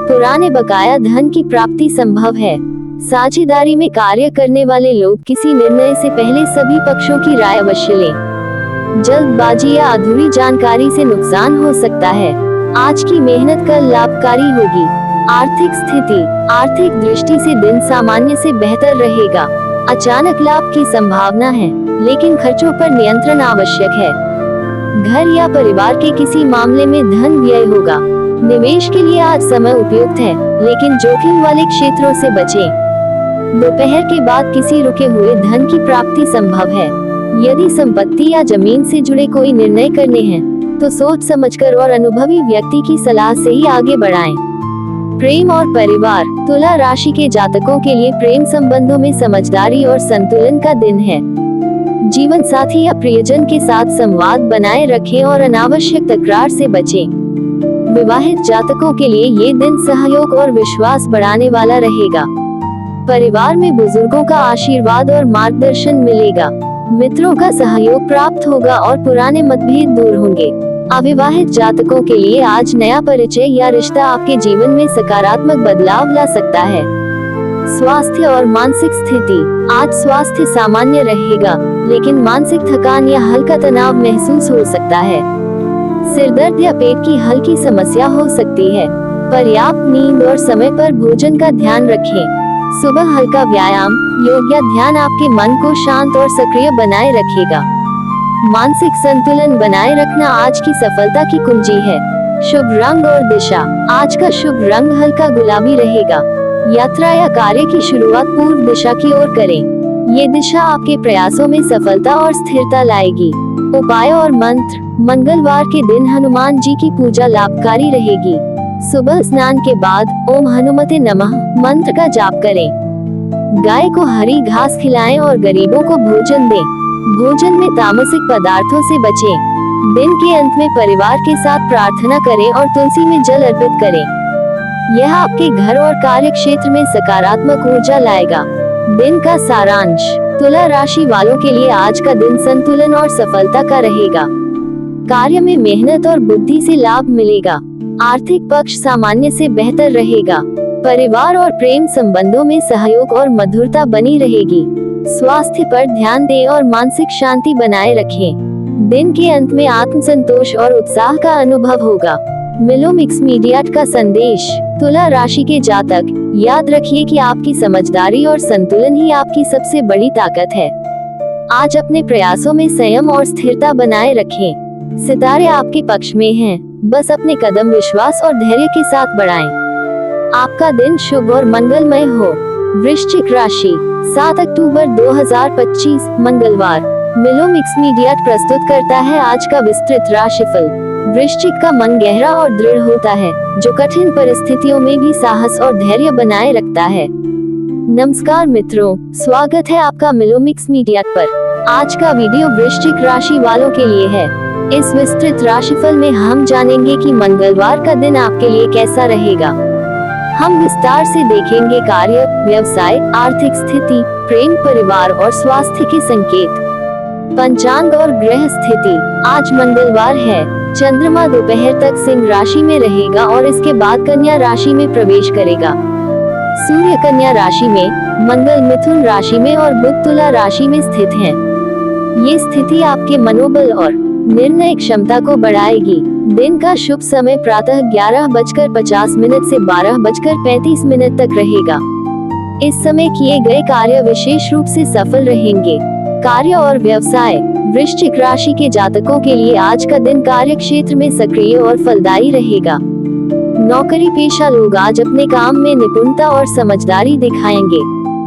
पुराने बकाया धन की प्राप्ति संभव है। साझेदारी में कार्य करने वाले लोग किसी निर्णय से पहले सभी पक्षों की राय अवश्य लें। जल्दबाजी या अधूरी जानकारी से नुकसान हो सकता है। आज की मेहनत कल लाभकारी होगी। आर्थिक स्थिति, आर्थिक दृष्टि से दिन सामान्य से बेहतर रहेगा। अचानक लाभ की संभावना है, लेकिन खर्चों पर नियंत्रण आवश्यक है। घर या परिवार के किसी मामले में धन व्यय होगा। निवेश के लिए आज समय उपयुक्त है, लेकिन जोखिम वाले क्षेत्रों से बचें। दोपहर के बाद किसी रुके हुए धन की प्राप्ति संभव है। यदि संपत्ति या जमीन से जुड़े कोई निर्णय करने हैं तो सोच समझकर और अनुभवी व्यक्ति की सलाह से ही आगे बढ़ाएं। प्रेम और परिवार। तुला राशि के जातकों के लिए प्रेम संबंधों में समझदारी और संतुलन का दिन है। जीवन साथी या प्रियजन के साथ संवाद बनाए रखें और अनावश्यक तकरार से बचें। विवाहित जातकों के लिए ये दिन सहयोग और विश्वास बढ़ाने वाला रहेगा। परिवार में बुजुर्गों का आशीर्वाद और मार्गदर्शन मिलेगा। मित्रों का सहयोग प्राप्त होगा और पुराने मतभेद दूर होंगे। अविवाहित जातकों के लिए आज नया परिचय या रिश्ता आपके जीवन में सकारात्मक बदलाव ला सकता है। स्वास्थ्य और मानसिक स्थिति। आज स्वास्थ्य सामान्य रहेगा, लेकिन मानसिक थकान या हल्का तनाव महसूस हो सकता है। सिर दर्द या पेट की हल्की समस्या हो सकती है। पर्याप्त नींद और समय पर भोजन का ध्यान रखें। सुबह हल्का व्यायाम, योग या ध्यान आपके मन को शांत और सक्रिय बनाए रखेगा। मानसिक संतुलन बनाए रखना आज की सफलता की कुंजी है। शुभ रंग और दिशा। आज का शुभ रंग हल्का गुलाबी रहेगा। यात्रा या कार्य की शुरुआत पूर्व दिशा की ओर करें। ये दिशा आपके प्रयासों में सफलता और स्थिरता लाएगी। उपाय और मंत्र। मंगलवार के दिन हनुमान जी की पूजा लाभकारी रहेगी। सुबह स्नान के बाद ओम हनुमते नमः मंत्र का जाप करें। गाय को हरी घास खिलाएं और गरीबों को भोजन दें। भोजन में तामसिक पदार्थों से बचें। दिन के अंत में परिवार के साथ प्रार्थना करें और तुलसी में जल अर्पित करें। यह आपके घर और कार्य क्षेत्र में सकारात्मक ऊर्जा लाएगा। दिन का सारांश। तुला राशि वालों के लिए आज का दिन संतुलन और सफलता का रहेगा। कार्य में मेहनत और बुद्धि से लाभ मिलेगा। आर्थिक पक्ष सामान्य से बेहतर रहेगा। परिवार और प्रेम संबंधों में सहयोग और मधुरता बनी रहेगी। स्वास्थ्य पर ध्यान दें और मानसिक शांति बनाए रखें। दिन के अंत में आत्मसंतोष और उत्साह का अनुभव होगा। मिलो मिक्स मीडिया का संदेश। तुला राशि के जातक, याद रखिए कि आपकी समझदारी और संतुलन ही आपकी सबसे बड़ी ताकत है। आज अपने प्रयासों में संयम और स्थिरता बनाए रखें। सितारे आपके पक्ष में हैं, बस अपने कदम विश्वास और धैर्य के साथ बढ़ाएं। आपका दिन शुभ और मंगलमय हो। वृश्चिक राशि। 7 अक्टूबर 2025 मंगलवार। मिलो मिक्स मीडिया प्रस्तुत करता है आज का विस्तृत राशिफल। वृश्चिक का मन गहरा और दृढ़ होता है, जो कठिन परिस्थितियों में भी साहस और धैर्य बनाए रखता है। नमस्कार मित्रों, स्वागत है आपका मिलो मिक्स मीडिया पर। आज का वीडियो वृश्चिक राशि वालों के लिए है। इस विस्तृत राशिफल में हम जानेंगे कि मंगलवार का दिन आपके लिए कैसा रहेगा। हम विस्तार से देखेंगे कार्य, व्यवसाय, आर्थिक स्थिति, प्रेम, परिवार और स्वास्थ्य के संकेत। पंचांग और ग्रह स्थिति। आज मंगलवार है। चंद्रमा दोपहर तक सिंह राशि में रहेगा और इसके बाद कन्या राशि में प्रवेश करेगा। सूर्य कन्या राशि में, मंगल मिथुन राशि में और बुध तुला राशि में स्थित हैं। ये स्थिति आपके मनोबल और निर्णय क्षमता को बढ़ाएगी। दिन का शुभ समय प्रातः 11:50 से 12:35 तक रहेगा। इस समय किए गए कार्य विशेष रूप से सफल रहेंगे। कार्य और व्यवसाय। वृश्चिक राशि के जातकों के लिए आज का दिन कार्य क्षेत्र में सक्रिय और फलदायी रहेगा। नौकरी पेशा लोग आज अपने काम में निपुणता और समझदारी दिखाएंगे।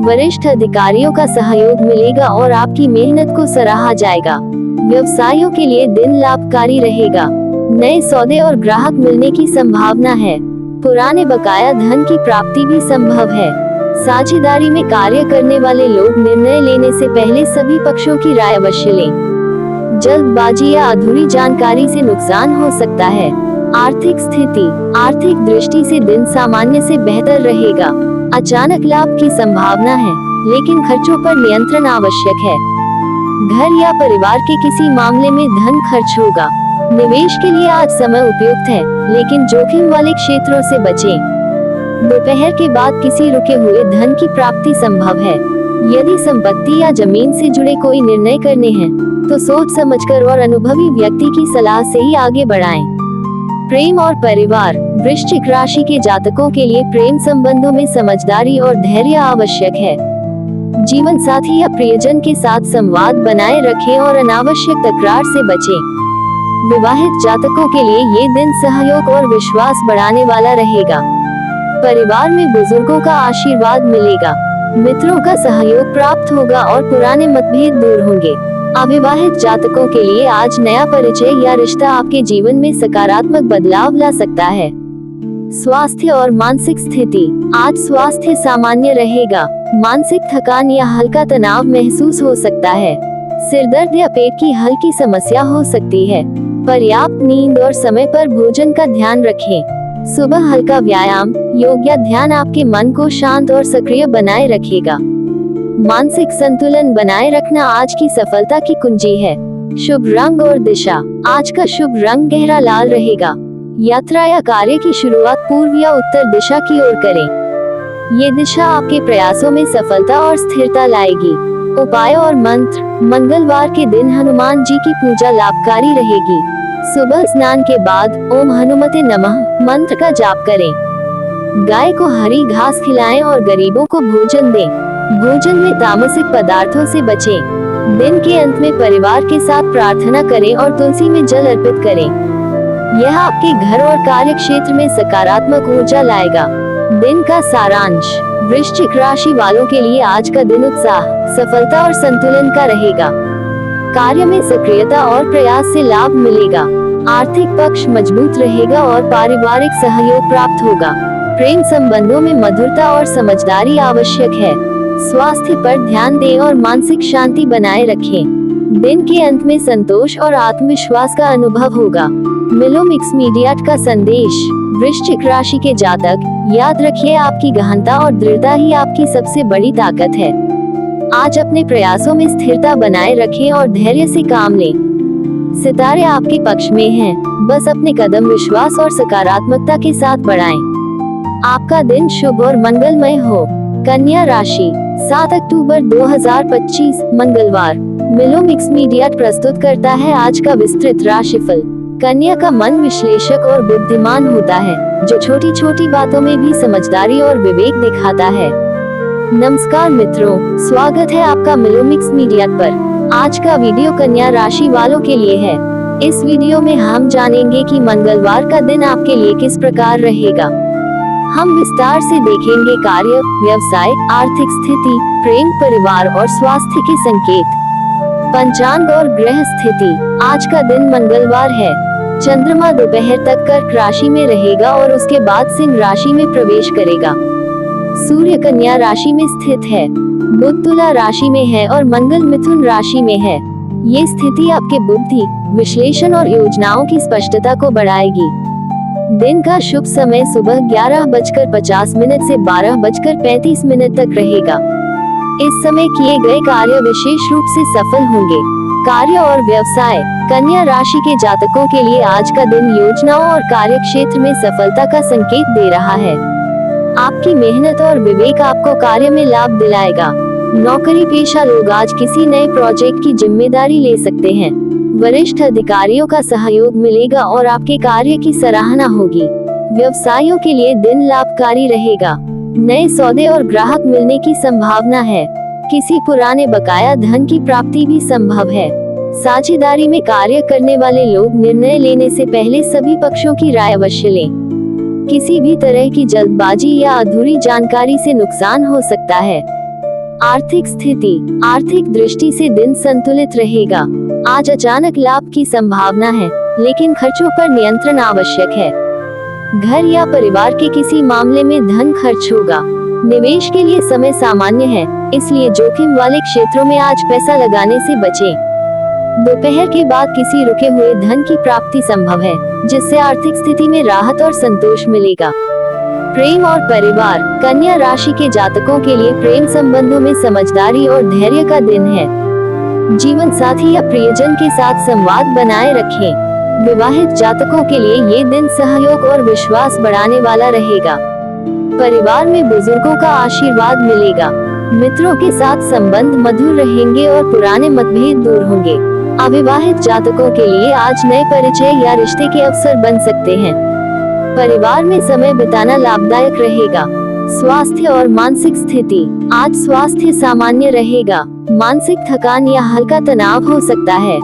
वरिष्ठ अधिकारियों का सहयोग मिलेगा और आपकी मेहनत को सराहा जाएगा। व्यवसायियों के लिए दिन लाभकारी रहेगा। नए सौदे और ग्राहक मिलने की संभावना है। पुराने बकाया धन की प्राप्ति भी संभव है। साझेदारी में कार्य करने वाले लोग निर्णय लेने से पहले सभी पक्षों की राय अवश्य लें। जल्दबाजी या अधूरी जानकारी से नुकसान हो सकता है। आर्थिक स्थिति। आर्थिक दृष्टि से दिन सामान्य से बेहतर रहेगा। अचानक लाभ की संभावना है, लेकिन खर्चों पर नियंत्रण आवश्यक है। घर या परिवार के किसी मामले में धन खर्च होगा। निवेश के लिए आज समय उपयुक्त है, लेकिन जोखिम वाले क्षेत्रों से बचें। दोपहर के बाद किसी रुके हुए धन की प्राप्ति संभव है। यदि संपत्ति या जमीन से जुड़े कोई निर्णय करने हैं, तो सोच समझकर और अनुभवी व्यक्ति की सलाह से ही आगे बढ़ाएं। प्रेम और परिवार। वृश्चिक राशि के जातकों के लिए प्रेम संबंधों में समझदारी और धैर्य आवश्यक है। जीवन साथी या प्रियजन के साथ संवाद बनाए रखें और अनावश्यक तकरार से बचें। विवाहित जातकों के लिए ये दिन सहयोग और विश्वास बढ़ाने वाला रहेगा। परिवार में बुजुर्गों का आशीर्वाद मिलेगा। मित्रों का सहयोग प्राप्त होगा और पुराने मतभेद दूर होंगे। अविवाहित जातकों के लिए आज नया परिचय या रिश्ता आपके जीवन में सकारात्मक बदलाव ला सकता है। स्वास्थ्य और मानसिक स्थिति। आज स्वास्थ्य सामान्य रहेगा। मानसिक थकान या हल्का तनाव महसूस हो सकता है। सिरदर्द या पेट की हल्की समस्या हो सकती है। पर्याप्त नींद और समय पर भोजन का ध्यान रखें। सुबह हल्का व्यायाम, योग या ध्यान आपके मन को शांत और सक्रिय बनाए रखेगा। मानसिक संतुलन बनाए रखना आज की सफलता की कुंजी है। शुभ रंग और दिशा। आज का शुभ रंग गहरा लाल रहेगा। यात्रा या कार्य की शुरुआत पूर्व या उत्तर दिशा की ओर करें। ये दिशा आपके प्रयासों में सफलता और स्थिरता लाएगी। उपाय और मंत्र। मंगलवार के दिन हनुमान जी की पूजा लाभकारी रहेगी। सुबह स्नान के बाद ओम हनुमते नमः मंत्र का जाप करें। गाय को हरी घास खिलाएं और गरीबों को भोजन दें। भोजन में तामसिक पदार्थों से बचें। दिन के अंत में परिवार के साथ प्रार्थना करें और तुलसी में जल अर्पित करें। यह आपके घर और कार्य क्षेत्र में सकारात्मक ऊर्जा लाएगा। दिन का सारांश। वृश्चिक राशि वालों के लिए आज का दिन उत्साह, सफलता और संतुलन का रहेगा। कार्य में सक्रियता और प्रयास से लाभ मिलेगा। आर्थिक पक्ष मजबूत रहेगा और पारिवारिक सहयोग प्राप्त होगा। प्रेम संबंधों में मधुरता और समझदारी आवश्यक है। स्वास्थ्य पर ध्यान दें और मानसिक शांति बनाए रखें। दिन के अंत में संतोष और आत्मविश्वास का अनुभव होगा। मिलो मिक्स मीडिया का संदेश। वृश्चिक राशि के जातक, याद रखिए आपकी गहनता और दृढ़ता ही आपकी सबसे बड़ी ताकत है। आज अपने प्रयासों में स्थिरता बनाए रखें और धैर्य से काम लें। सितारे आपके पक्ष में हैं, बस अपने कदम विश्वास और सकारात्मकता के साथ बढ़ाएं। आपका दिन शुभ और मंगलमय हो। कन्या राशि। 7 अक्टूबर 2025 मंगलवार। मिलो मिक्स मीडिया प्रस्तुत करता है आज का विस्तृत राशिफल। कन्या का मन विश्लेषक और बुद्धिमान होता है, जो छोटी छोटी बातों में भी समझदारी और विवेक दिखाता है। नमस्कार मित्रों, स्वागत है आपका मिलो मिक्स मीडिया पर। आज का वीडियो कन्या राशि वालों के लिए है। इस वीडियो में हम जानेंगे कि मंगलवार का दिन आपके लिए किस प्रकार रहेगा। हम विस्तार से देखेंगे कार्य, व्यवसाय, आर्थिक स्थिति, प्रेम, परिवार और स्वास्थ्य के संकेत। पंचांग और ग्रह स्थिति। आज का दिन मंगलवार है। चंद्रमा दोपहर तक कर्क राशि में रहेगा और उसके बाद सिंह राशि में प्रवेश करेगा। सूर्य कन्या राशि में स्थित है। बुध तुला राशि में है और मंगल मिथुन राशि में है। ये स्थिति आपके बुद्धि, विश्लेषण और योजनाओं की स्पष्टता को बढ़ाएगी। दिन का शुभ समय सुबह 11:50 से 12:35 तक रहेगा। इस समय किए गए कार्य विशेष रूप से सफल होंगे। कार्य और व्यवसाय। कन्या राशि के जातकों के लिए आज का दिन योजनाओं और कार्य क्षेत्र में सफलता का संकेत दे रहा है। आपकी मेहनत और विवेक आपको कार्य में लाभ दिलाएगा। नौकरी पेशा लोग आज किसी नए प्रोजेक्ट की जिम्मेदारी ले सकते हैं। वरिष्ठ अधिकारियों का सहयोग मिलेगा और आपके कार्य की सराहना होगी। व्यवसायियों के लिए दिन लाभकारी रहेगा। नए सौदे और ग्राहक मिलने की संभावना है। किसी पुराने बकाया धन की प्राप्ति भी संभव है। साझेदारी में कार्य करने वाले लोग निर्णय लेने से पहले सभी पक्षों की राय अवश्य लें। किसी भी तरह की जल्दबाजी या अधूरी जानकारी से नुकसान हो सकता है। आर्थिक स्थिति। आर्थिक दृष्टि से दिन संतुलित रहेगा। आज अचानक लाभ की संभावना है, लेकिन खर्चों पर नियंत्रण आवश्यक है। घर या परिवार के किसी मामले में धन खर्च होगा। निवेश के लिए समय सामान्य है, इसलिए जोखिम वाले क्षेत्रों में आज पैसा लगाने से बचें। दोपहर के बाद किसी रुके हुए धन की प्राप्ति संभव है, जिससे आर्थिक स्थिति में राहत और संतोष मिलेगा। प्रेम और परिवार। कन्या राशि के जातकों के लिए प्रेम संबंधों में समझदारी और धैर्य का दिन है। जीवन साथी या प्रियजन के साथ संवाद बनाए रखें। विवाहित जातकों के लिए ये दिन सहयोग और विश्वास बढ़ाने वाला रहेगा। परिवार में बुजुर्गों का आशीर्वाद मिलेगा। मित्रों के साथ संबंध मधुर रहेंगे और पुराने मतभेद दूर होंगे। अविवाहित जातकों के लिए आज नए परिचय या रिश्ते के अवसर बन सकते हैं। परिवार में समय बिताना लाभदायक रहेगा। स्वास्थ्य और मानसिक स्थिति। आज स्वास्थ्य सामान्य रहेगा। मानसिक थकान या हल्का तनाव हो सकता है।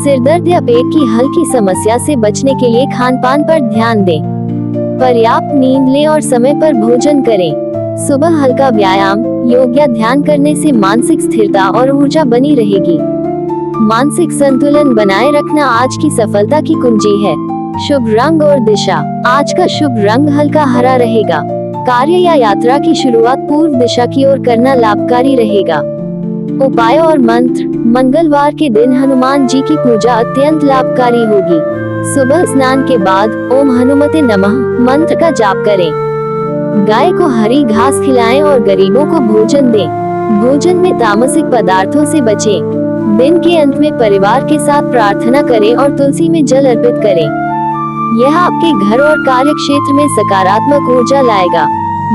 सिरदर्द या पेट की हल्की समस्या से बचने के लिए खान-पान पर ध्यान दें। पर्याप्त नींद लें और समय पर भोजन करें। सुबह हल्का व्यायाम, योग या ध्यान करने से मानसिक स्थिरता और ऊर्जा बनी रहेगी। मानसिक संतुलन बनाए रखना आज की सफलता की कुंजी है। शुभ रंग और दिशा, आज का शुभ रंग हल्का हरा रहेगा। कार्य या यात्रा की शुरुआत पूर्व दिशा की ओर करना लाभकारी रहेगा। उपाय और मंत्र, मंगलवार के दिन हनुमान जी की पूजा अत्यंत लाभकारी होगी। सुबह स्नान के बाद ओम हनुमते नमः मंत्र का जाप करें। गाय को हरी घास खिलाएं और गरीबों को भोजन दें। भोजन में तामसिक पदार्थों से बचें। दिन के अंत में परिवार के साथ प्रार्थना करें और तुलसी में जल अर्पित करें। यह आपके घर और कार्य क्षेत्र में सकारात्मक ऊर्जा लाएगा।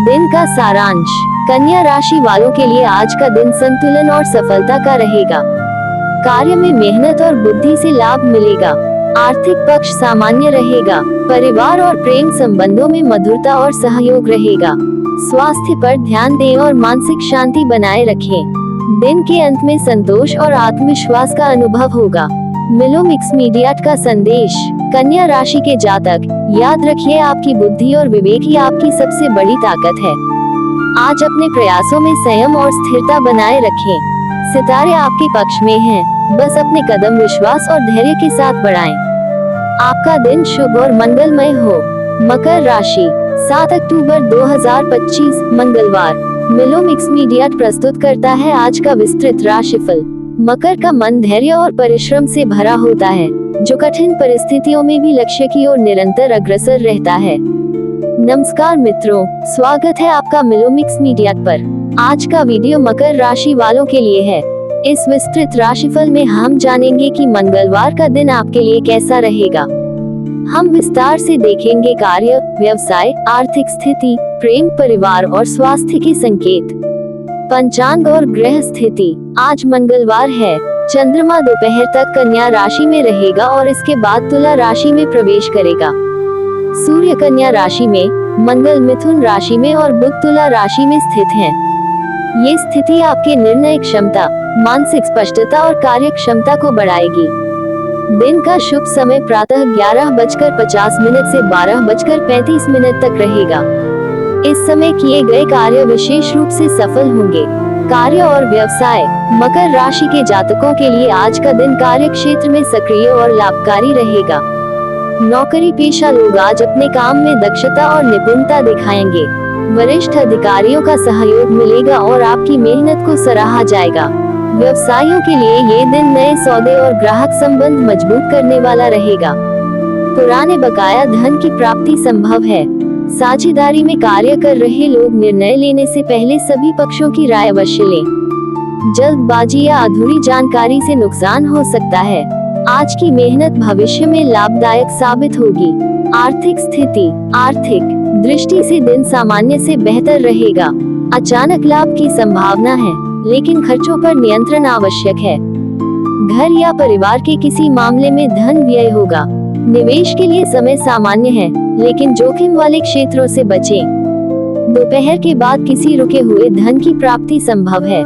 दिन का सारांश, कन्या राशि वालों के लिए आज का दिन संतुलन और सफलता का रहेगा। कार्य में मेहनत और बुद्धि से लाभ मिलेगा। आर्थिक पक्ष सामान्य रहेगा। परिवार और प्रेम संबंधों में मधुरता और सहयोग रहेगा। स्वास्थ्य पर ध्यान दें और मानसिक शांति बनाए रखें। दिन के अंत में संतोष और आत्मविश्वास का अनुभव होगा। मिलो मिक्स मीडिया का संदेश, कन्या राशि के जातक, याद रखिए आपकी बुद्धि और विवेक ही आपकी सबसे बड़ी ताकत है। आज अपने प्रयासों में संयम और स्थिरता बनाए रखें। सितारे आपके पक्ष में हैं, बस अपने कदम विश्वास और धैर्य के साथ बढ़ाएं। आपका दिन शुभ और मंगलमय हो। मकर राशि, 7 अक्टूबर 2025 मंगलवार। मिलो मिक्स मीडिया प्रस्तुत करता है आज का विस्तृत राशिफल। मकर का मन धैर्य और परिश्रम से भरा होता है, जो कठिन परिस्थितियों में भी लक्ष्य की ओर निरंतर अग्रसर रहता है। नमस्कार मित्रों, स्वागत है आपका मिलो मिक्स मीडिया पर। आज का वीडियो मकर राशि वालों के लिए है। इस विस्तृत राशिफल में हम जानेंगे कि मंगलवार का दिन आपके लिए कैसा रहेगा। हम विस्तार से देखेंगे कार्य, व्यवसाय, आर्थिक स्थिति, प्रेम, परिवार और स्वास्थ्य के संकेत। पंचांग और ग्रह स्थिति, आज मंगलवार है। चंद्रमा दोपहर तक कन्या राशि में रहेगा और इसके बाद तुला राशि में प्रवेश करेगा। सूर्य कन्या राशि में, मंगल मिथुन राशि में और बुध तुला राशि में स्थित हैं। ये स्थिति आपके निर्णय क्षमता, मानसिक स्पष्टता और कार्य क्षमता को बढ़ाएगी। दिन का शुभ समय प्रातः 11:50 से 12:35 तक रहेगा। इस समय किए गए कार्य विशेष रूप से सफल होंगे। कार्य और व्यवसाय, मकर राशि के जातकों के लिए आज का दिन कार्य क्षेत्र में सक्रिय और लाभकारी रहेगा। नौकरी पेशा लोग आज अपने काम में दक्षता और निपुणता दिखाएंगे। वरिष्ठ अधिकारियों का सहयोग मिलेगा और आपकी मेहनत को सराहा जाएगा। व्यवसायियों के लिए ये दिन नए सौदे और ग्राहक संबंध मजबूत करने वाला रहेगा। पुराने बकाया धन की प्राप्ति संभव है। साझेदारी में कार्य कर रहे लोग निर्णय लेने से पहले सभी पक्षों की राय अवश्य लें। जल्दबाजी या अधूरी जानकारी से नुकसान हो सकता है। आज की मेहनत भविष्य में लाभदायक साबित होगी। आर्थिक स्थिति, आर्थिक दृष्टि से दिन सामान्य से बेहतर रहेगा। अचानक लाभ की संभावना है, लेकिन खर्चों पर नियंत्रण आवश्यक है। घर या परिवार के किसी मामले में धन व्यय होगा। निवेश के लिए समय सामान्य है, लेकिन जोखिम वाले क्षेत्रों से बचें। दोपहर के बाद किसी रुके हुए धन की प्राप्ति संभव है।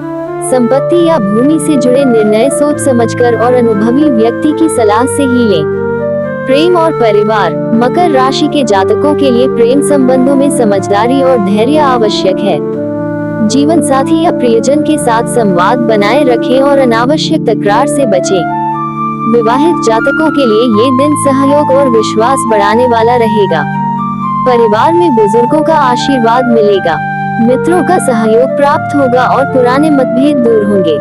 संपत्ति या भूमि से जुड़े निर्णय सोच समझकर और अनुभवी व्यक्ति की सलाह से ही लें। प्रेम और परिवार, मकर राशि के जातकों के लिए प्रेम संबंधों में समझदारी और धैर्य आवश्यक है। जीवन साथी या प्रियजन के साथ संवाद बनाए रखें और अनावश्यक तकरार से बचें। विवाहित जातकों के लिए ये दिन सहयोग और विश्वास बढ़ाने वाला रहेगा। परिवार में बुजुर्गों का आशीर्वाद मिलेगा। मित्रों का सहयोग प्राप्त होगा और पुराने मतभेद दूर होंगे।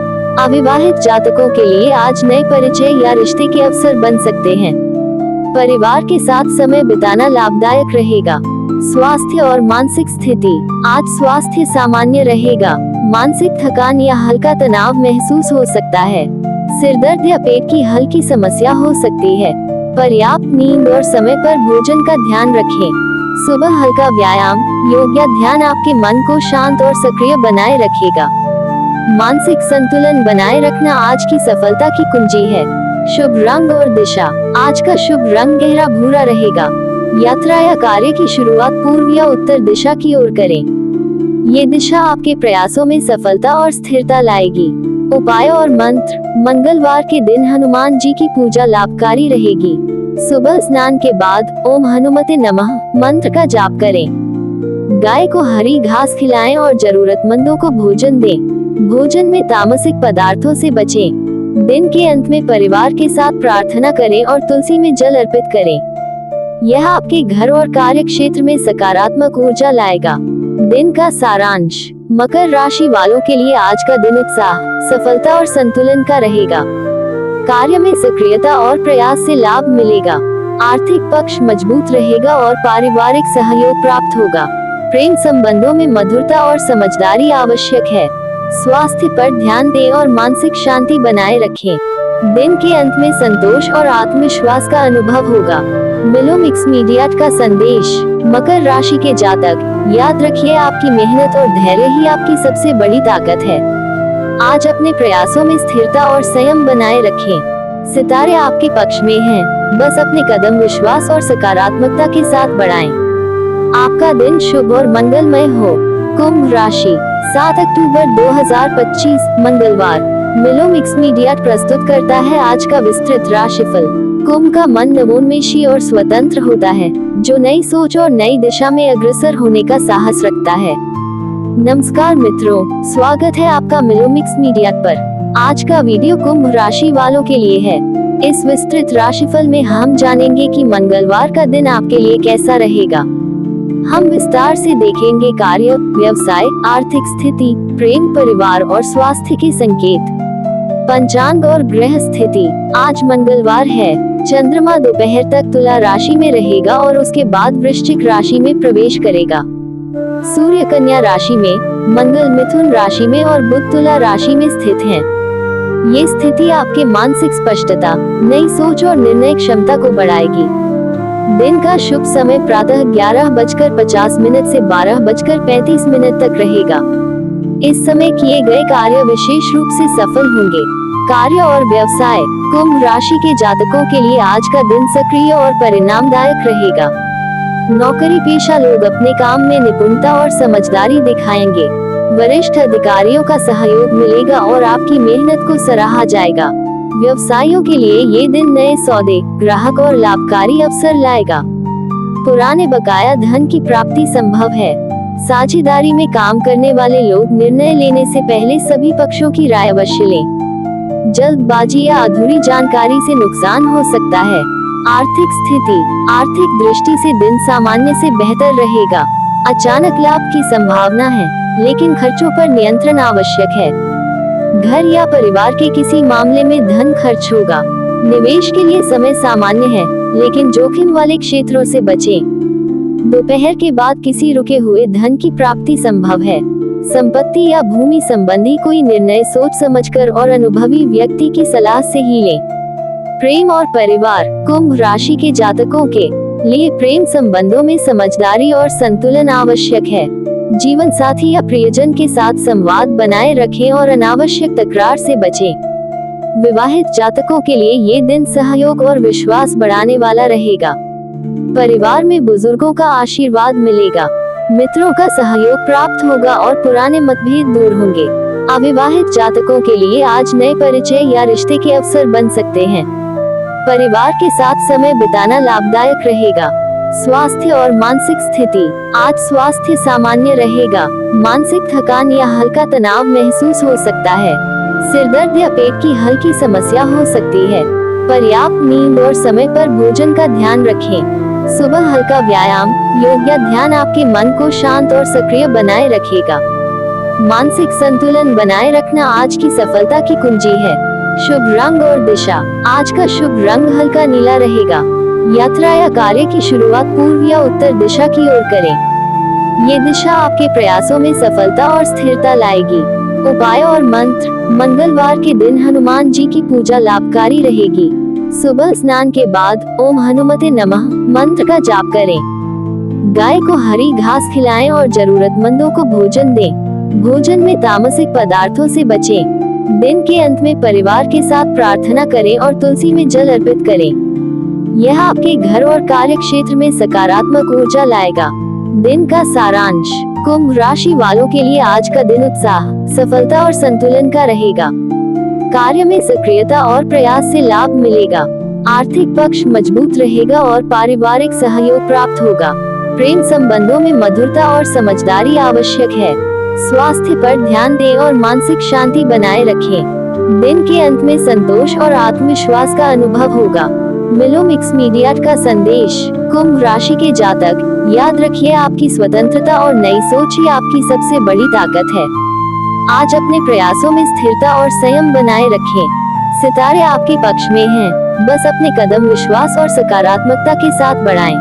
अविवाहित जातकों के लिए आज नए परिचय या रिश्ते के अवसर बन सकते हैं। परिवार के साथ समय बिताना लाभदायक रहेगा। स्वास्थ्य और मानसिक स्थिति, आज स्वास्थ्य सामान्य रहेगा। मानसिक थकान या हल्का तनाव महसूस हो सकता है। सिरदर्द या पेट की हल्की समस्या हो सकती है। पर्याप्त नींद और समय पर भोजन का ध्यान रखें। सुबह हल्का व्यायाम, योग या ध्यान आपके मन को शांत और सक्रिय बनाए रखेगा। मानसिक संतुलन बनाए रखना आज की सफलता की कुंजी है। शुभ रंग और दिशा, आज का शुभ रंग गहरा भूरा रहेगा। यात्रा या कार्य की शुरुआत पूर्व या उत्तर दिशा की ओर करें। ये दिशा आपके प्रयासों में सफलता और स्थिरता लाएगी। उपाय और मंत्र, मंगलवार के दिन हनुमान जी की पूजा लाभकारी रहेगी। सुबह स्नान के बाद ओम हनुमते नमः मंत्र का जाप करें। गाय को हरी घास खिलाएं और जरूरतमंदों को भोजन दें। भोजन में तामसिक पदार्थों से बचें। दिन के अंत में परिवार के साथ प्रार्थना करें और तुलसी में जल अर्पित करें। यह आपके घर और कार्य क्षेत्र में सकारात्मक ऊर्जा लाएगा। दिन का सारांश। मकर राशि वालों के लिए आज का दिन उत्साह, सफलता और संतुलन का रहेगा। कार्य में सक्रियता और प्रयास से लाभ मिलेगा। आर्थिक पक्ष मजबूत रहेगा और पारिवारिक सहयोग प्राप्त होगा। प्रेम संबंधों में मधुरता और समझदारी आवश्यक है। स्वास्थ्य पर ध्यान दें और मानसिक शांति बनाए रखें। दिन के अंत में संतोष और आत्मविश्वास का अनुभव होगा। मिलो मिक्स मीडिया का संदेश। मकर राशि के जातक, याद रखिए आपकी मेहनत और धैर्य ही आपकी सबसे बड़ी ताकत है। आज अपने प्रयासों में स्थिरता और संयम बनाए रखें। सितारे आपके पक्ष में हैं, बस अपने कदम विश्वास और सकारात्मकता के साथ बढ़ाएं। आपका दिन शुभ और मंगलमय हो। कुंभ राशि, 7 अक्टूबर 2025 मंगलवार। मिलो मिक्स मीडिया प्रस्तुत करता है आज का विस्तृत राशिफल। कुंभ का मन नवोन्मेषी और स्वतंत्र होता है, जो नई सोच और नई दिशा में अग्रसर होने का साहस रखता है। नमस्कार मित्रों, स्वागत है आपका मिलो मिक्स मीडिया पर। आज का वीडियो कुंभ राशि वालों के लिए है। इस विस्तृत राशिफल में हम जानेंगे कि मंगलवार का दिन आपके लिए कैसा रहेगा। हम विस्तार से देखेंगे कार्य, व्यवसाय, आर्थिक स्थिति, प्रेम, परिवार और स्वास्थ्य के संकेत। पंचांग और ग्रह स्थिति। आज मंगलवार है। चंद्रमा दोपहर तक तुला राशि में रहेगा और उसके बाद वृश्चिक राशि में प्रवेश करेगा। सूर्य कन्या राशि में, मंगल मिथुन राशि में और बुध तुला राशि में स्थित हैं। ये स्थिति आपके मानसिक स्पष्टता, नई सोच और निर्णय क्षमता को बढ़ाएगी। दिन का शुभ समय प्रातः 11:50 से 12:35 तक रहेगा। इस समय किए गए कार्य विशेष रूप से सफल होंगे। कार्य और व्यवसाय। कुंभ राशि के जातकों के लिए आज का दिन सक्रिय और परिणामदायक रहेगा। नौकरी पेशा लोग अपने काम में निपुणता और समझदारी दिखाएंगे। वरिष्ठ अधिकारियों का सहयोग मिलेगा और आपकी मेहनत को सराहा जाएगा। व्यवसायियों के लिए ये दिन नए सौदे, ग्राहक और लाभकारी अवसर लाएगा। पुराने बकाया धन की प्राप्ति संभव है। साझेदारी में काम करने वाले लोग निर्णय लेने से पहले सभी पक्षों की राय अवश्य लें। जल्दबाजी या अधूरी जानकारी से नुकसान हो सकता है। आर्थिक स्थिति। आर्थिक दृष्टि से दिन सामान्य से बेहतर रहेगा। अचानक लाभ की संभावना है, लेकिन खर्चों पर नियंत्रण आवश्यक है। घर या परिवार के किसी मामले में धन खर्च होगा। निवेश के लिए समय सामान्य है, लेकिन जोखिम वाले क्षेत्रों से बचें। दोपहर के बाद किसी रुके हुए धन की प्राप्ति संभव है। संपत्ति या भूमि संबंधी कोई निर्णय सोच समझकर और अनुभवी व्यक्ति की सलाह से ही लें। प्रेम और परिवार। कुंभ राशि के जातकों के लिए प्रेम संबंधों में समझदारी और संतुलन आवश्यक है। जीवन साथी या प्रियजन के साथ संवाद बनाए रखें और अनावश्यक तकरार से बचें। विवाहित जातकों के लिए ये दिन सहयोग और विश्वास बढ़ाने वाला रहेगा। परिवार में बुजुर्गों का आशीर्वाद मिलेगा। मित्रों का सहयोग प्राप्त होगा और पुराने मतभेद दूर होंगे। अविवाहित जातकों के लिए आज नए परिचय या रिश्ते के अवसर बन सकते हैं। परिवार के साथ समय बिताना लाभदायक रहेगा। स्वास्थ्य और मानसिक स्थिति। आज स्वास्थ्य सामान्य रहेगा। मानसिक थकान या हल्का तनाव महसूस हो सकता है। सिरदर्द या पेट की हल्की समस्या हो सकती है। पर्याप्त नींद और समय पर भोजन का ध्यान रखें। सुबह हल्का व्यायाम, योग या ध्यान आपके मन को शांत और सक्रिय बनाए रखेगा। मानसिक संतुलन बनाए रखना आज की सफलता की कुंजी है। शुभ रंग और दिशा। आज का शुभ रंग हल्का नीला रहेगा। यात्रा या कार्य की शुरुआत पूर्व या उत्तर दिशा की ओर करें। ये दिशा आपके प्रयासों में सफलता और स्थिरता लाएगी। उपाय और मंत्र। मंगलवार के दिन हनुमान जी की पूजा लाभकारी रहेगी। सुबह स्नान के बाद ओम हनुमते नमः मंत्र का जाप करें। गाय को हरी घास खिलाएं और जरूरतमंदों को भोजन दें। भोजन में तामसिक पदार्थों से बचें। दिन के अंत में परिवार के साथ प्रार्थना करें और तुलसी में जल अर्पित करें। यह आपके घर और कार्य क्षेत्र में सकारात्मक ऊर्जा लाएगा। दिन का सारांश। कुंभ राशि वालों के लिए आज का दिन उत्साह, सफलता और संतुलन का रहेगा। कार्य में सक्रियता और प्रयास से लाभ मिलेगा। आर्थिक पक्ष मजबूत रहेगा और पारिवारिक सहयोग प्राप्त होगा। प्रेम संबंधों में मधुरता और समझदारी आवश्यक है। स्वास्थ्य पर ध्यान दें और मानसिक शांति बनाए रखें। दिन के अंत में संतोष और आत्मविश्वास का अनुभव होगा। मिलो मिक्स मीडिया का संदेश। कुंभ राशि के जातक, याद रखिए आपकी स्वतंत्रता और नई सोच ही आपकी सबसे बड़ी ताकत है। आज अपने प्रयासों में स्थिरता और संयम बनाए रखें। सितारे आपके पक्ष में हैं, बस अपने कदम विश्वास और सकारात्मकता के साथ बढ़ाएं।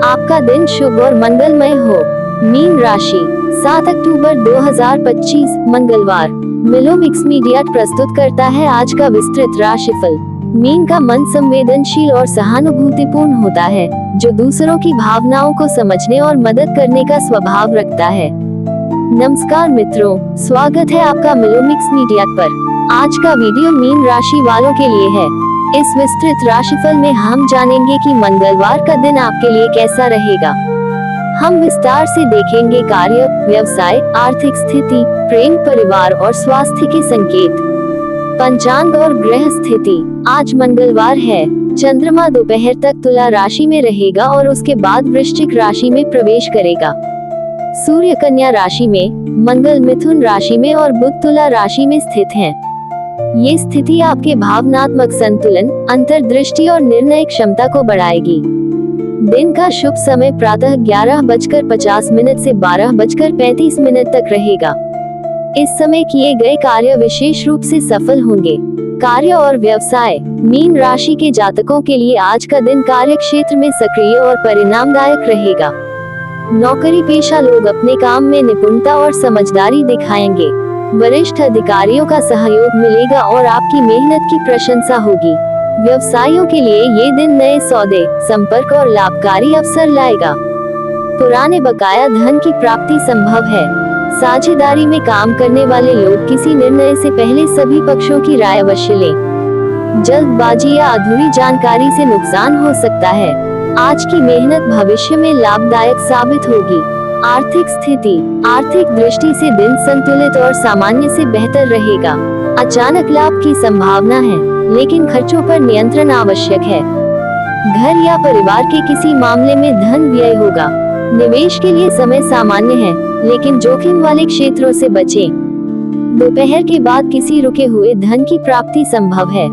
आपका दिन शुभ और मंगलमय हो। मीन राशि, 7 अक्टूबर 2025 मंगलवार। मिलो मिक्स मीडिया प्रस्तुत करता है आज का विस्तृत राशिफल। मीन का मन संवेदनशील और सहानुभूतिपूर्ण होता है, जो दूसरों की भावनाओं को समझने और मदद करने का स्वभाव रखता है। नमस्कार मित्रों, स्वागत है आपका मिलो मिक्स मीडिया पर। आज का वीडियो मीन राशि वालों के लिए है। इस विस्तृत राशिफल में हम जानेंगे कि मंगलवार का दिन आपके लिए कैसा रहेगा। हम विस्तार से देखेंगे कार्य, व्यवसाय, आर्थिक स्थिति, प्रेम, परिवार और स्वास्थ्य के संकेत। पंचांग और ग्रह स्थिति। आज मंगलवार है। चंद्रमा दोपहर तक तुला राशि में रहेगा और उसके बाद वृश्चिक राशि में प्रवेश करेगा। सूर्य कन्या राशि में, मंगल मिथुन राशि में और बुध तुला राशि में स्थित हैं। ये स्थिति आपके भावनात्मक संतुलन, अंतर्दृष्टि और निर्णय क्षमता को बढ़ाएगी। दिन का शुभ समय प्रातः 11:50 से 12:35 तक रहेगा। इस समय किए गए कार्य विशेष रूप से सफल होंगे। कार्य और व्यवसाय। मीन राशि के जातकों के लिए आज का दिन कार्य क्षेत्र में सक्रिय और परिणामदायक रहेगा। नौकरी पेशा लोग अपने काम में निपुणता और समझदारी दिखाएंगे। वरिष्ठ अधिकारियों का सहयोग मिलेगा और आपकी मेहनत की प्रशंसा होगी। व्यवसायियों के लिए ये दिन नए सौदे, संपर्क और लाभकारी अवसर लाएगा। पुराने बकाया धन की प्राप्ति संभव है। साझेदारी में काम करने वाले लोग किसी निर्णय से पहले सभी पक्षों की राय अवश्य लें। जल्दबाजी या अधूरी जानकारी से नुकसान हो सकता है। आज की मेहनत भविष्य में लाभदायक साबित होगी। आर्थिक स्थिति। आर्थिक दृष्टि से दिन संतुलित और सामान्य से बेहतर रहेगा। अचानक लाभ की संभावना है, लेकिन खर्चों पर नियंत्रण आवश्यक है। घर या परिवार के किसी मामले में धन व्यय होगा। निवेश के लिए समय सामान्य है, लेकिन जोखिम वाले क्षेत्रों से बचें। दोपहर के बाद किसी रुके हुए धन की प्राप्ति संभव है।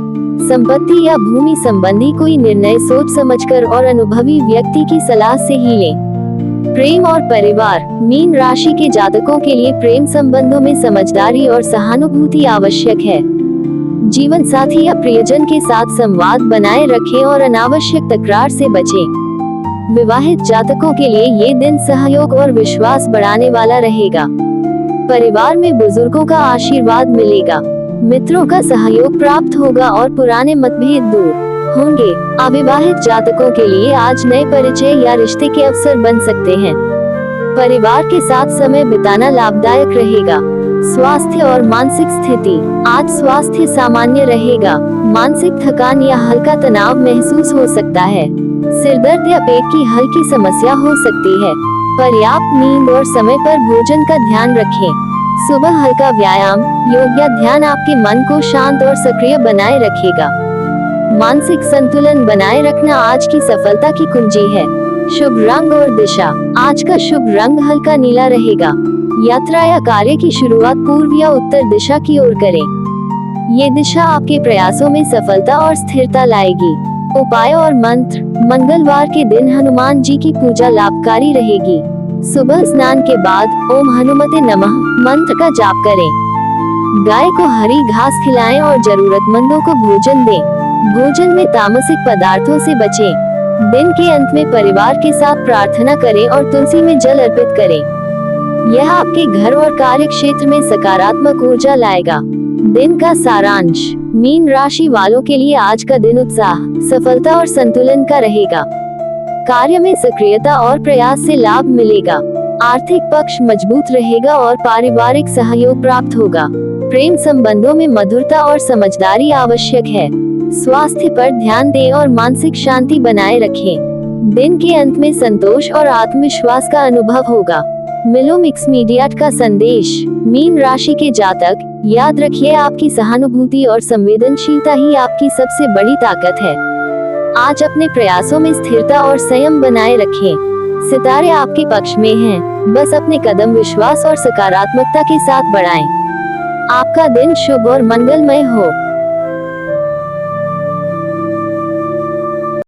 संपत्ति या भूमि संबंधी कोई निर्णय सोच समझकर और अनुभवी व्यक्ति की सलाह से ही लें। प्रेम और परिवार। मीन राशि के जातकों के लिए प्रेम संबंधों में समझदारी और सहानुभूति आवश्यक है। जीवन साथी या प्रियजन के साथ संवाद बनाए रखें और अनावश्यक तकरार से बचें। विवाहित जातकों के लिए ये दिन सहयोग और विश्वास बढ़ाने वाला रहेगा। परिवार में बुजुर्गों का आशीर्वाद मिलेगा। मित्रों का सहयोग प्राप्त होगा और पुराने मतभेद दूर होंगे। अविवाहित जातकों के लिए आज नए परिचय या रिश्ते के अवसर बन सकते हैं। परिवार के साथ समय बिताना लाभदायक रहेगा। स्वास्थ्य और मानसिक स्थिति। आज स्वास्थ्य सामान्य रहेगा। मानसिक थकान या हल्का तनाव महसूस हो सकता है। सिरदर्द या पेट की हल्की समस्या हो सकती है। पर्याप्त नींद और समय पर भोजन का ध्यान रखें। सुबह हल्का व्यायाम, योग या ध्यान आपके मन को शांत और सक्रिय बनाए रखेगा। मानसिक संतुलन बनाए रखना आज की सफलता की कुंजी है। शुभ रंग और दिशा। आज का शुभ रंग हल्का नीला रहेगा। यात्रा या कार्य की शुरुआत पूर्व या उत्तर दिशा की ओर करें। ये दिशा आपके प्रयासों में सफलता और स्थिरता लाएगी। उपाय और मंत्र। मंगलवार के दिन हनुमान जी की पूजा लाभकारी रहेगी। सुबह स्नान के बाद ओम हनुमते नमः मंत्र का जाप करें। गाय को हरी घास खिलाएं और जरूरतमंदों को भोजन दें। भोजन में तामसिक पदार्थों से बचें। दिन के अंत में परिवार के साथ प्रार्थना करें और तुलसी में जल अर्पित करें। यह आपके घर और कार्य क्षेत्र में सकारात्मक ऊर्जा लाएगा। दिन का सारांश। मीन राशि वालों के लिए आज का दिन उत्साह, सफलता और संतुलन का रहेगा। कार्य में सक्रियता और प्रयास से लाभ मिलेगा। आर्थिक पक्ष मजबूत रहेगा और पारिवारिक सहयोग प्राप्त होगा। प्रेम संबंधों में मधुरता और समझदारी आवश्यक है। स्वास्थ्य पर ध्यान दें और मानसिक शांति बनाए रखें। दिन के अंत में संतोष और आत्मविश्वास का अनुभव होगा। मिलो मिक्स मीडिया का संदेश। मीन राशि के जातक, याद रखिए आपकी सहानुभूति और संवेदनशीलता ही आपकी सबसे बड़ी ताकत है। आज अपने प्रयासों में स्थिरता और संयम बनाए रखें। सितारे आपके पक्ष में हैं, बस अपने कदम विश्वास और सकारात्मकता के साथ बढ़ाएं। आपका दिन शुभ और मंगलमय हो।